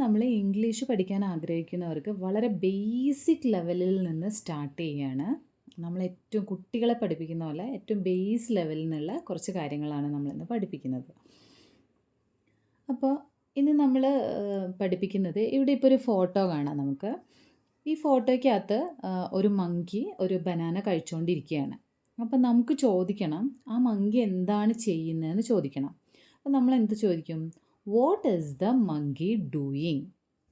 നമ്മൾ ഇംഗ്ലീഷ് പഠിക്കാൻ ആഗ്രഹിക്കുന്നവർക്ക് വളരെ ബേസിക് ലെവലിൽ നിന്ന് സ്റ്റാർട്ട് ചെയ്യുകയാണ്. നമ്മൾ ഏറ്റവും കുട്ടികളെ പഠിപ്പിക്കുന്ന പോലെ ഏറ്റവും ബേസ് ലെവലിൽ നിന്നുള്ള കുറച്ച് കാര്യങ്ങളാണ് നമ്മളിന്ന് പഠിപ്പിക്കുന്നത്. അപ്പോൾ ഇന്ന് നമ്മൾ പഠിപ്പിക്കുന്നത് ഇവിടെ ഇപ്പോൾ ഒരു ഫോട്ടോ കാണാം നമുക്ക്. ഈ ഫോട്ടോയ്ക്കകത്ത് ഒരു മങ്കി ഒരു ബനാന കഴിച്ചുകൊണ്ടിരിക്കുകയാണ്. അപ്പം നമുക്ക് ചോദിക്കണം ആ മങ്കി എന്താണ് ചെയ്യുന്നതെന്ന് ചോദിക്കണം. അപ്പം നമ്മൾ എന്ത് ചോദിക്കും? What is the monkey doing?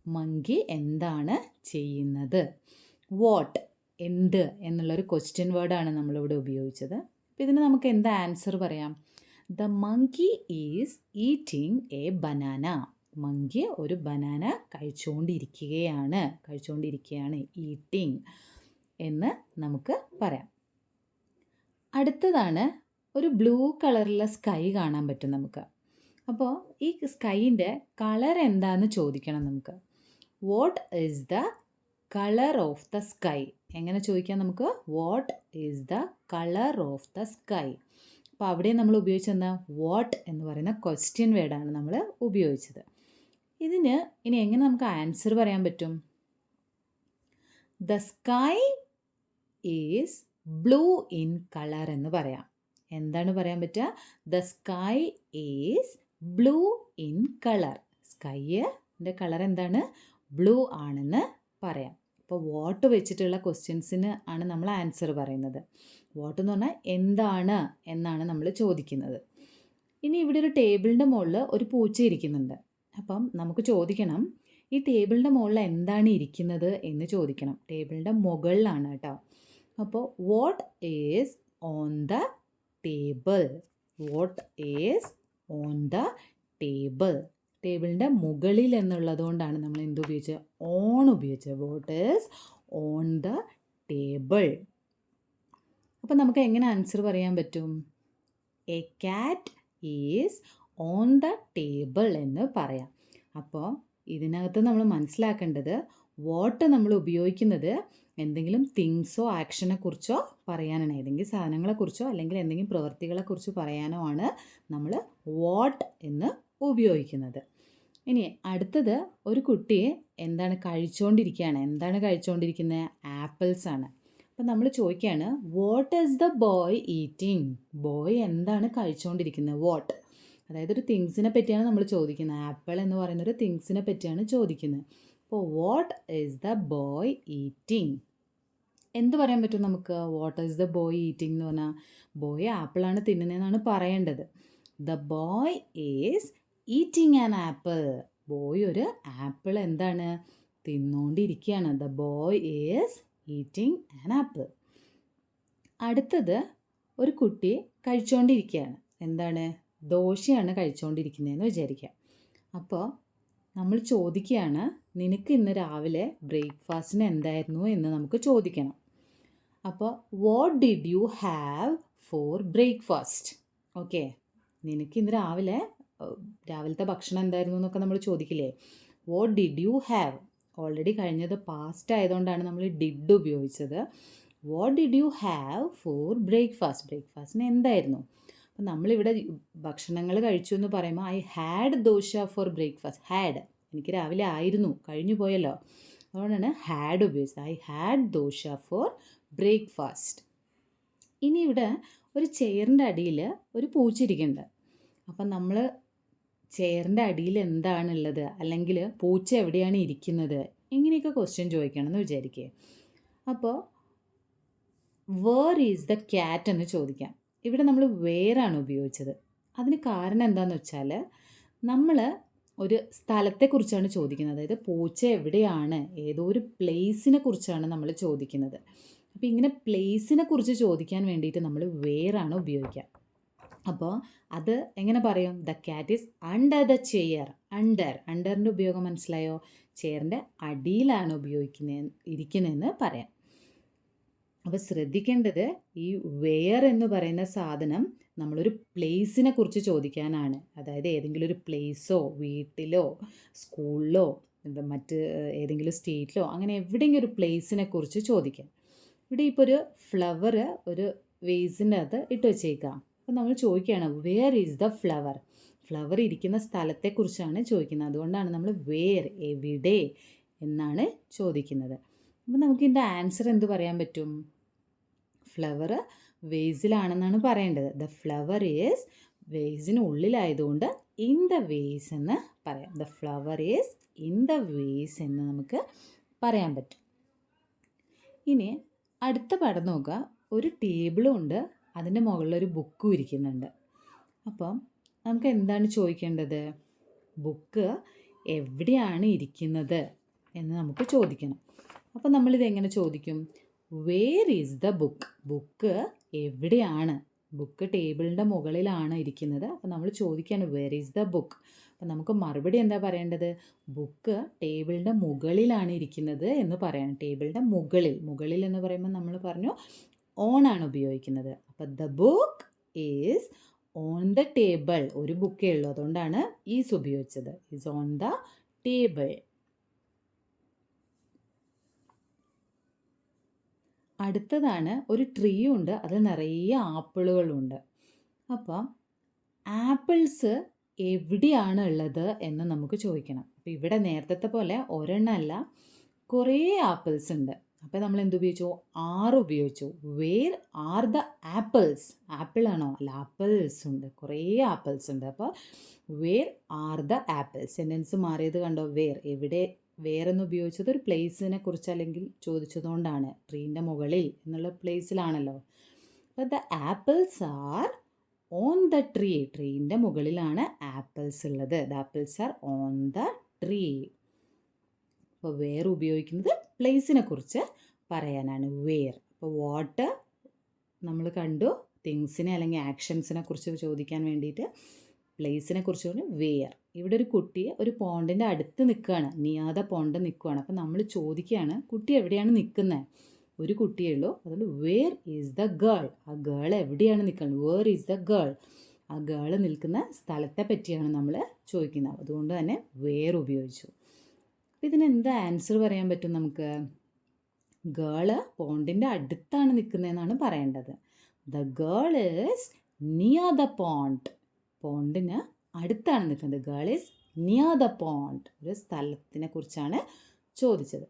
Monkey എന്താണ് ചെയ്യുന്നത്? വാട്ട് എന്ത് എന്നുള്ളൊരു ക്വസ്റ്റ്യൻ വേർഡാണ് നമ്മളിവിടെ ഉപയോഗിച്ചത്. അപ്പോൾ ഇതിന് നമുക്ക് എന്താ ആൻസർ പറയാം? The monkey is eating A banana. Monkey ഒരു ബനാന കഴിച്ചുകൊണ്ടിരിക്കുകയാണ്. ഈറ്റിംഗ് എന്ന് നമുക്ക് പറയാം. അടുത്തതാണ് ഒരു ബ്ലൂ കളറുള്ള സ്കൈ കാണാൻ പറ്റും നമുക്ക്. അപ്പോൾ ഈ സ്കൈൻ്റെ കളർ എന്താണെന്ന് ചോദിക്കണം നമുക്ക്. What is the colour of the sky? എങ്ങനെ ചോദിക്കാം നമുക്ക്? What is the colour of the sky? അപ്പോൾ അവിടെ നമ്മൾ ഉപയോഗിച്ചെന്താ? വാട്ട് എന്ന് പറയുന്ന ക്വസ്റ്റ്യൻ വേർഡാണ് നമ്മൾ ഉപയോഗിച്ചത്. ഇതിന് ഇനി എങ്ങനെ നമുക്ക് ആൻസർ പറയാൻ പറ്റും? The sky is blue in colour എന്ന് പറയാം. എന്താണ് പറയാൻ പറ്റുക? The sky is blue in colour. സ്കൈയുടെ കളർ എന്താണ്? ബ്ലൂ ആണെന്ന് പറയാം. ഇപ്പോൾ വാട്ട് വെച്ചിട്ടുള്ള ക്വസ്റ്റ്യൻസിന് ആണ് നമ്മൾ ആൻസർ പറയുന്നത്. വാട്ട് എന്ന് പറഞ്ഞാൽ എന്താണ് എന്നാണ് നമ്മൾ ചോദിക്കുന്നത്. ഇനി ഇവിടെ ഒരു ടേബിളിൻ്റെ മുകളിൽ ഒരു പൂച്ച ഇരിക്കുന്നുണ്ട്. അപ്പം നമുക്ക് ചോദിക്കണം ഈ ടേബിളിൻ്റെ മുകളിൽ എന്താണ് ഇരിക്കുന്നത് എന്ന് ചോദിക്കണം. ടേബിളിൻ്റെ മുകളിലാണ് കേട്ടോ. അപ്പോൾ what is on the table? What is on the table? ടേബിളിൻ്റെ മുകളിൽ എന്നുള്ളത് കൊണ്ടാണ് നമ്മൾ എന്ത് ഉപയോഗിച്ചത്? ഓൺ ഉപയോഗിച്ചത്. What is on the table? അപ്പം നമുക്ക് എങ്ങനെ ആൻസർ പറയാൻ പറ്റും? A cat is on the table എന്ന് പറയാം. അപ്പോൾ ഇതിനകത്ത് നമ്മൾ മനസ്സിലാക്കേണ്ടത് വാട്ട് നമ്മൾ ഉപയോഗിക്കുന്നത് എന്തെങ്കിലും തിങ്സോ ആക്ഷനെ കുറിച്ചോ പറയാനാണ്. ഏതെങ്കിലും സാധനങ്ങളെക്കുറിച്ചോ അല്ലെങ്കിൽ എന്തെങ്കിലും പ്രവൃത്തികളെക്കുറിച്ച് പറയാനോ ആണ് നമ്മൾ വാട്ട് എന്ന് ഉപയോഗിക്കുന്നത്. ഇനി അടുത്തത് ഒരു കുട്ടി എന്താണ് കഴിച്ചുകൊണ്ടിരിക്കുകയാണ്. എന്താണ് കഴിച്ചുകൊണ്ടിരിക്കുന്നത്? ആപ്പിൾസ് ആണ്. അപ്പം നമ്മൾ ചോദിക്കുകയാണ് what is the boy eating? Boy എന്താണ് കഴിച്ചുകൊണ്ടിരിക്കുന്നത്? വാട്ട്, അതായത് ഒരു തിങ്സിനെ പറ്റിയാണ് നമ്മൾ ചോദിക്കുന്നത്. ആപ്പിൾ എന്ന് പറയുന്ന ഒരു തിങ്സിനെ പറ്റിയാണ് ചോദിക്കുന്നത്. അപ്പോൾ what is the boy eating? എന്ത് പറയാൻ പറ്റും നമുക്ക്? What is the boy eating എന്ന് പറഞ്ഞാൽ ബോയ് ആപ്പിളാണ് തിന്നുന്നതെന്നാണ് പറയേണ്ടത്. The boy is eating an apple. Boy ഒരു ആപ്പിൾ എന്താണ് തിന്നുകൊണ്ടിരിക്കുകയാണ്. The boy is eating an apple. അടുത്തത് ഒരു കുട്ടി കഴിച്ചുകൊണ്ടിരിക്കുകയാണ്. എന്താണ്? ദോശയാണ് കഴിച്ചുകൊണ്ടിരിക്കുന്നതെന്ന് വിചാരിക്കുക. അപ്പോൾ നമ്മൾ ചോദിക്കുകയാണ് നിനക്ക് ഇന്ന് രാവിലെ ബ്രേക്ക്ഫാസ്റ്റിന് എന്തായിരുന്നു എന്ന് നമുക്ക് ചോദിക്കണം. അപ്പോൾ what did you have for breakfast? Okay, നിനക്ക് ഇന്ന് രാവിലത്തെ ഭക്ഷണം എന്തായിരുന്നു എന്നൊക്കെ നമ്മൾ ചോദിക്കില്ലേ? What did you have? Already കഴിഞ്ഞത് പാസ്റ്റ് ആയതുകൊണ്ടാണ് നമ്മൾ ഡിഡ് ഉപയോഗിച്ചത്. What did you have for breakfast? ബ്രേക്ക്ഫാസ്റ്റിന് എന്തായിരുന്നു? അപ്പം നമ്മളിവിടെ ഭക്ഷണങ്ങൾ കഴിച്ചു എന്ന് പറയുമ്പോൾ I had dosa for breakfast. Had എനിക്ക് രാവിലെ ആയിരുന്നു, കഴിഞ്ഞു പോയല്ലോ, അതുകൊണ്ടാണ് ഹാഡ് ഉപയോഗിച്ചത്. I had dosa for breakfast. ഇനി ഇവിടെ ഒരു ചെയറിൻ്റെ അടിയിൽ ഒരു പൂച്ച ഇരിക്കുന്നുണ്ട്. അപ്പം നമ്മൾ ചെയറിൻ്റെ അടിയിൽ എന്താണുള്ളത്, അല്ലെങ്കിൽ പൂച്ച എവിടെയാണ് ഇരിക്കുന്നത്, ഇങ്ങനെയൊക്കെ ക്വസ്റ്റ്യൻ ചോദിക്കണമെന്ന് വിചാരിക്കുക. അപ്പോൾ വേർ ഈസ് ദ ക്യാറ്റ് എന്ന് ചോദിക്കാം. ഇവിടെ നമ്മൾ വേറാണ് ഉപയോഗിച്ചത്. അതിന് കാരണം എന്താണെന്ന് വെച്ചാൽ നമ്മൾ ഒരു സ്ഥലത്തെക്കുറിച്ചാണ് ചോദിക്കുന്നത്. അതായത് പൂച്ച എവിടെയാണ്, ഏതോ ഒരു പ്ലേസിനെ കുറിച്ചാണ് നമ്മൾ ചോദിക്കുന്നത്. അപ്പോൾ ഇങ്ങനെ പ്ലേസിനെ കുറിച്ച് ചോദിക്കാൻ വേണ്ടിയിട്ട് നമ്മൾ വേറാണ് ഉപയോഗിക്കുക. അപ്പോൾ അത് എങ്ങനെ പറയും? The cat is under the chair. അണ്ടറിൻ്റെ ഉപയോഗം മനസ്സിലായോ? ചെയറിൻ്റെ അടിയിലാണ് ഇരിക്കുന്നതെന്ന് പറയാം. അപ്പോൾ ശ്രദ്ധിക്കേണ്ടത് ഈ വെയർ എന്ന് പറയുന്ന സാധനം നമ്മളൊരു പ്ലേസിനെ കുറിച്ച് ചോദിക്കാനാണ്. അതായത് ഏതെങ്കിലും ഒരു പ്ലേസോ വീട്ടിലോ സ്കൂളിലോ മറ്റ് ഏതെങ്കിലും സ്റ്റേറ്റിലോ അങ്ങനെ എവിടെയെങ്കിലും ഒരു പ്ലേസിനെ കുറിച്ച് ചോദിക്കാം. ഇവിടെ ഇപ്പോൾ ഒരു ഫ്ലവർ ഒരു വേസിൻ്റെ അകത്ത് ഇട്ട് വെച്ചേക്കാം. അപ്പോൾ നമ്മൾ ചോദിക്കുകയാണ് where is the flower? Flower ഇരിക്കുന്ന സ്ഥലത്തെക്കുറിച്ചാണ് ചോദിക്കുന്നത്. അതുകൊണ്ടാണ് നമ്മൾ വേർ, എവിടെ എന്നാണ് ചോദിക്കുന്നത്. അപ്പോൾ നമുക്ക് ഇതിൻ്റെ ആൻസർ എന്ത് പറയാൻ പറ്റും? ഫ്ലവർ വേസിലാണെന്നാണ് പറയേണ്ടത്. ദ ഫ്ലവർ ഈസ് വേസിനുള്ളിലായതുകൊണ്ട് ഇൻ ദ വേസ് എന്ന് പറയാം. The flower is in the vase എന്ന് നമുക്ക് പറയാൻ പറ്റും. ഇനി അടുത്ത പടം നോക്കുക. ഒരു ടേബിളും ഉണ്ട്, അതിൻ്റെ മുകളിലൊരു ബുക്കും ഇരിക്കുന്നുണ്ട്. അപ്പം നമുക്ക് എന്താണ് ചോദിക്കേണ്ടത്? ബുക്ക് എവിടെയാണ് ഇരിക്കുന്നത് എന്ന് നമുക്ക് ചോദിക്കണം. അപ്പം നമ്മളിത് എങ്ങനെ ചോദിക്കും? Where is the book? Book എവിടെയാണ്? ബുക്ക് ടേബിളിൻ്റെ മുകളിലാണ് ഇരിക്കുന്നത്. അപ്പം നമ്മൾ ചോദിക്കുകയാണ് വേർ ഈസ് ദ ബുക്ക്. അപ്പം നമുക്ക് മറുപടി എന്താ പറയേണ്ടത്? ബുക്ക് ടേബിളിൻ്റെ മുകളിലാണ് ഇരിക്കുന്നത് എന്ന് പറയണം. ടേബിളിൻ്റെ മുകളിൽ. മുകളിൽ എന്ന് പറയുമ്പോൾ നമ്മൾ പറഞ്ഞു ഓൺ ആണ് ഉപയോഗിക്കുന്നത്. അപ്പം the book is on the table. ഒരു ബുക്കേ ഉള്ളൂ, അതുകൊണ്ടാണ് ഈസ് ഉപയോഗിച്ചത്. Is on the table. അടുത്തതാണ് ഒരു ട്രീ ഉണ്ട്, അതിൽ നിറയെ ആപ്പിളുകളുണ്ട്. അപ്പം ആപ്പിൾസ് എവിടെയാണ് ഉള്ളത് എന്ന് നമുക്ക് ചോദിക്കണം. അപ്പം ഇവിടെ നേരത്തെ പോലെ ഒരെണ്ണമല്ല, കുറേ ആപ്പിൾസ് ഉണ്ട്. അപ്പോൾ നമ്മൾ എന്ത് ഉപയോഗിച്ചു? ആർ ഉപയോഗിച്ചു. Where are the apples? Apple ആണോ? അല്ല, ആപ്പിൾസ് ഉണ്ട്, കുറേ ആപ്പിൾസ് ഉണ്ട്. അപ്പോൾ where are the apples. Sentence മാറിയത് കണ്ടോ? വേർ, എവിടെ? വേറെന്ന് ഉപയോഗിച്ചത് ഒരു പ്ലേസിനെ കുറിച്ച് അല്ലെങ്കിൽ ചോദിച്ചതുകൊണ്ടാണ്. ട്രീൻ്റെ മുകളിൽ എന്നുള്ള പ്ലേസിലാണല്ലോ. അപ്പോൾ the apples are on the tree. ട്രീൻ്റെ മുകളിലാണ് ആപ്പിൾസ് ഉള്ളത്. The apples are on the tree. അപ്പോൾ വേർ ഉപയോഗിക്കുന്നത് പ്ലേസിനെ കുറിച്ച് പറയാനാണ് വേർ. അപ്പോൾ വാട്ട് നമ്മൾ കണ്ടു, തിങ്സിനെ അല്ലെങ്കിൽ ആക്ഷൻസിനെ കുറിച്ച് ചോദിക്കാൻ വേണ്ടിയിട്ട് പ്ലേസിനെ കുറിച്ച് പറഞ്ഞു വേർ. ഇവിടെ ഒരു കുട്ടി ഒരു പോണ്ടിൻ്റെ അടുത്ത് നിൽക്കുകയാണ്, നിയാദ പോണ്ട് നിൽക്കുകയാണ്. അപ്പം നമ്മൾ ചോദിക്കുകയാണ് കുട്ടി എവിടെയാണ് നിൽക്കുന്നത്? ഒരു കുട്ടിയേ ഉള്ളൂ, അതുകൊണ്ട് വേർ ഈസ് ദ ഗേൾ? ആ ഗേൾ എവിടെയാണ് നിൽക്കുന്നത്? Where is the girl? ആ ഗേൾ നിൽക്കുന്ന സ്ഥലത്തെ പറ്റിയാണ് നമ്മൾ ചോദിക്കുന്നത്. അതുകൊണ്ട് തന്നെ വേർ ഉപയോഗിച്ചു. അപ്പോൾ ഇതിന് എന്താ ആൻസർ പറയാൻ പറ്റും നമുക്ക്? ഗേള് പോണ്ടിൻ്റെ അടുത്താണ് നിൽക്കുന്നതെന്നാണ് പറയേണ്ടത്. The girl is near the pond. പോണ്ടിന് അടുത്താണ് നിൽക്കുന്നത്. Girl is near the pond. ഒരു സ്ഥലത്തിനെ കുറിച്ചാണ് ചോദിച്ചത്.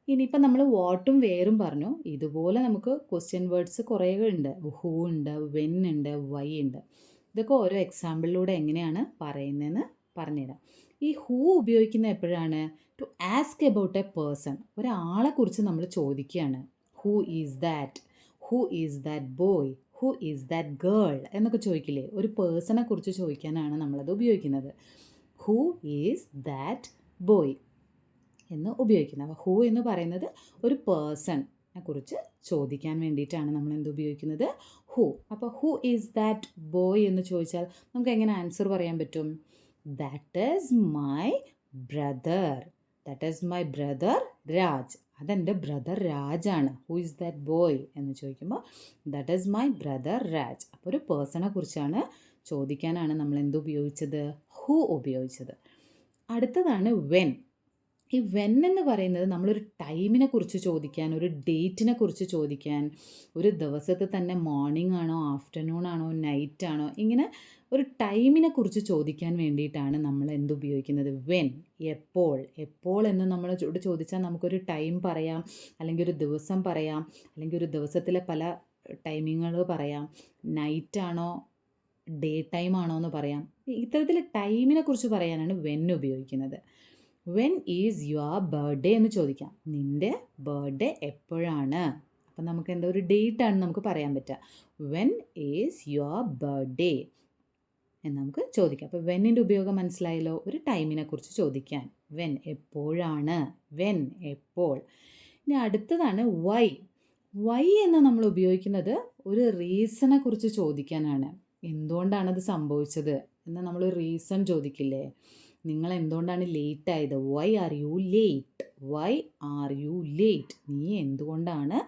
ഇനിയിപ്പോൾ നമ്മൾ വാട്ടും വേറും പറഞ്ഞു. ഇതുപോലെ നമുക്ക് ക്വസ്റ്റ്യൻ വേർഡ്സ് കുറേ ഉണ്ട്. ഹൂ ഉണ്ട്, വെൻ ഉണ്ട്, വൈ ഉണ്ട്. ഇതൊക്കെ ഓരോ എക്സാമ്പിളിലൂടെ എങ്ങനെയാണ് പറയുന്നതെന്ന് പറഞ്ഞുതരാം. ഈ ഹൂ ഉപയോഗിക്കുന്ന എപ്പോഴാണ്? To ask about a person. ഒരാളെ കുറിച്ച് നമ്മൾ ചോദിക്കുകയാണ്. Who is that? Who is that boy? Who is that girl എന്നൊക്കെ ചോദിക്കില്ലേ? ഒരു പേഴ്സണെ കുറിച്ച് ചോദിക്കാനാണ് നമ്മളത് ഉപയോഗിക്കുന്നത്. ഹൂ ഈസ് ദാറ്റ് ബോയ് എന്ന് ഉപയോഗിക്കുന്നത്. അപ്പോൾ ഹൂ എന്ന് പറയുന്നത് ഒരു പേഴ്സണിനെ കുറിച്ച് ചോദിക്കാൻ വേണ്ടിയിട്ടാണ് നമ്മൾ എന്ത് ഉപയോഗിക്കുന്നത്? ഹൂ. അപ്പോൾ ഹൂ ഈസ് ദാറ്റ് ബോയ് എന്ന് ചോദിച്ചാൽ നമുക്ക് എങ്ങനെ ആൻസർ പറയാൻ പറ്റും? That is my brother. That is my brother Raj. അതെൻ്റെ ബ്രദർ രാജാണ്. ഹൂ ഈസ് ദാറ്റ് ബോയ് എന്ന് ചോദിക്കുമ്പോൾ that is my brother Raj. അപ്പോൾ ഒരു പേഴ്സണെ കുറിച്ചാണ് ചോദിക്കാനാണ് നമ്മൾ എന്ത് ഉപയോഗിച്ചത്? ഹൂ ഉപയോഗിച്ചത്. അടുത്തതാണ് വെൻ. ഈ വെൻ എന്ന് പറയുന്നത് നമ്മളൊരു ടൈമിനെ കുറിച്ച് ചോദിക്കാൻ, ഒരു ഡേറ്റിനെ കുറിച്ച് ചോദിക്കാൻ, ഒരു ദിവസത്തെ തന്നെ മോർണിംഗ് ആണോ ആഫ്റ്റർനൂൺ ആണോ നൈറ്റ് ആണോ, ഇങ്ങനെ ഒരു ടൈമിനെ കുറിച്ച് ചോദിക്കാൻ വേണ്ടിയിട്ടാണ് നമ്മൾ എന്തുപയോഗിക്കുന്നത്? വെൻ. എപ്പോൾ. എപ്പോൾ എന്ന് നമ്മളോട് ചോദിച്ചാൽ നമുക്കൊരു ടൈം പറയാം, അല്ലെങ്കിൽ ഒരു ദിവസം പറയാം, അല്ലെങ്കിൽ ഒരു ദിവസത്തിലെ പല ടൈമിങ്ങുകൾ പറയാം. നൈറ്റാണോ ഡേ ടൈം ആണോ എന്ന് പറയാം. ഇത്തരത്തിൽ ടൈമിനെ കുറിച്ച് പറയാനാണ് വെൻ ഉപയോഗിക്കുന്നത്. വെൻ ഈസ് യുവർ ബർത്ത്ഡേ എന്ന് ചോദിക്കാം. നിൻ്റെ ബർത്ത്ഡേ എപ്പോഴാണ്? അപ്പം നമുക്ക് എന്താ ഒരു ഡേറ്റ് ആണ് നമുക്ക് പറയാൻ പറ്റുക. വെൻ ഈസ് യുവർ ബർത്ത്ഡേ എന്ന് നമുക്ക് ചോദിക്കാം. അപ്പോൾ വെന്നിൻ്റെ ഉപയോഗം മനസ്സിലായല്ലോ. ഒരു ടൈമിനെ കുറിച്ച് ചോദിക്കാൻ. വെൻ എപ്പോഴാണ്? വെൻ എപ്പോൾ. ഇനി അടുത്തതാണ് വൈ. വൈ എന്ന് നമ്മൾ ഉപയോഗിക്കുന്നത് ഒരു റീസണെ കുറിച്ച് ചോദിക്കാനാണ്. എന്തുകൊണ്ടാണത് സംഭവിച്ചത് എന്ന് നമ്മളൊരു റീസൺ ചോദിക്കില്ലേ? നിങ്ങൾ എന്തുകൊണ്ടാണ് ലേറ്റ് ആയത്? Why are you late? Why are you late? നീ എന്തുകൊണ്ടാണ്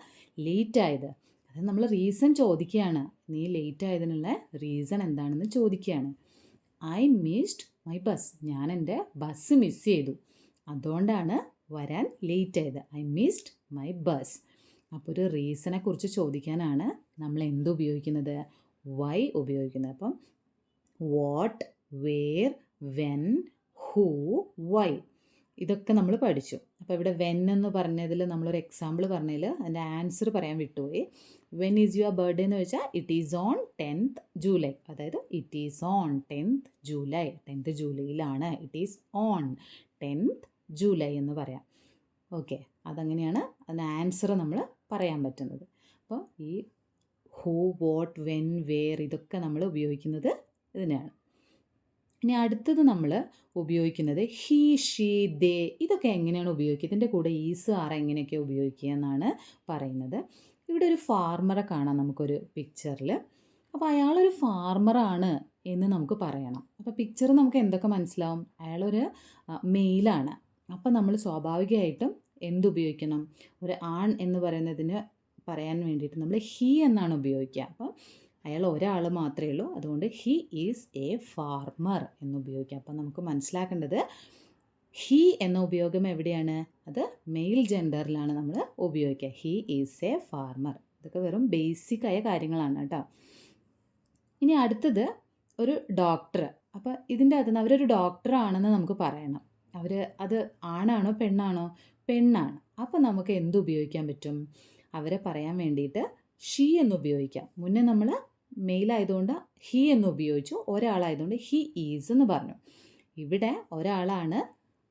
ലേറ്റ് ആയത്? അത് നമ്മൾ റീസൺ ചോദിക്കുകയാണ്. നീ ലേറ്റ് ആയതിനുള്ള റീസൺ എന്താണെന്ന് ചോദിക്കുകയാണ്. I missed my bus. ഞാൻ എൻ്റെ ബസ് മിസ് ചെയ്തു, അതുകൊണ്ടാണ് വരാൻ ലേറ്റ് ആയത്. I missed my bus. അപ്പോൾ ഒരു റീസണെ കുറിച്ച് ചോദിക്കാനാണ് നമ്മൾ എന്ത് ഉപയോഗിക്കുന്നത്? വൈ ഉപയോഗിക്കുന്നത്. അപ്പം what, where, when, who, why. ഇതൊക്കെ നമ്മൾ പഠിച്ചു. അപ്പോൾ ഇവിടെ വെൻ എന്ന് പറഞ്ഞതിൽ നമ്മളൊരു എക്സാമ്പിൾ പറഞ്ഞതിൽ അതിൻ്റെ ആൻസർ പറയാൻ വിട്ടുപോയി. വെൻ ഈസ് യുവർ ബർത്ത്ഡേ എന്ന് ചോദിച്ചാൽ it is on 10th July. അതായത് it is on 10th July. 10th ജൂലൈയിലാണ്. It is on 10th July എന്ന് പറയാം. ഓക്കെ, അതങ്ങനെയാണ് അതിന് ആൻസർ നമ്മൾ പറയാൻ പറ്റുന്നത്. അപ്പോൾ ഈ ഹൂ, വാട്ട്, വെൻ, വേർ ഇതൊക്കെ നമ്മൾ ഉപയോഗിക്കുന്നത് ഇതിനാണ്. ഇനി അടുത്തത് നമ്മൾ ഉപയോഗിക്കുന്നത് ഹീ, ഷീ, ദേ. ഇതൊക്കെ എങ്ങനെയാണ് ഉപയോഗിക്കുക? ഇതിൻ്റെ കൂടെ ഈസ്, ആർ എങ്ങനെയൊക്കെ ഉപയോഗിക്കുക എന്നാണ് പറയുന്നത്. ഇവിടെ ഒരു ഫാർമറെ കാണാം നമുക്കൊരു പിക്ചറിൽ. അപ്പോൾ അയാളൊരു ഫാർമറാണ് എന്ന് നമുക്ക് പറയണം. അപ്പോൾ പിക്ചർ നമുക്ക് എന്തൊക്കെ മനസ്സിലാവും? അയാളൊരു മെയിലാണ്. അപ്പം നമ്മൾ സ്വാഭാവികമായിട്ടും എന്തുപയോഗിക്കണം? ഒരു ആൺ എന്ന് പറയുന്നതിന് പറയാൻ വേണ്ടിയിട്ട് നമ്മൾ ഹീ എന്നാണ് ഉപയോഗിക്കുക. അപ്പം അയാൾ ഒരാൾ മാത്രമേ ഉള്ളൂ, അതുകൊണ്ട് ഹി ഈസ് എ ഫാർമർ എന്ന് ഉപയോഗിക്കാം. അപ്പം നമുക്ക് മനസ്സിലാക്കേണ്ടത് ഹി എന്ന ഉപയോഗം എവിടെയാണ്? അത് മെയിൽ ജെൻഡറിലാണ് നമ്മൾ ഉപയോഗിക്കുക. He is A farmer. ഇതൊക്കെ വെറും ബേസിക്കായ കാര്യങ്ങളാണ് കേട്ടോ. ഇനി അടുത്തത് ഒരു ഡോക്ടർ. അപ്പോൾ ഇതിൻ്റെ അകത്ത് നിന്ന് അവരൊരു ഡോക്ടറാണെന്ന് നമുക്ക് പറയണം. അത് ആണാണോ പെണ്ണാണോ? പെണ്ണാണ്. അപ്പോൾ നമുക്ക് എന്ത് ഉപയോഗിക്കാൻ പറ്റും? അവരെ പറയാൻ വേണ്ടിയിട്ട് ഷീ എന്ന് ഉപയോഗിക്കാം. മുന്നേ നമ്മൾ മെയിലായതുകൊണ്ട് ഹി എന്ന് ഉപയോഗിച്ചു, ഒരാളായതുകൊണ്ട് ഹി ഈസ് എന്ന് പറഞ്ഞു. ഇവിടെ ഒരാളാണ്,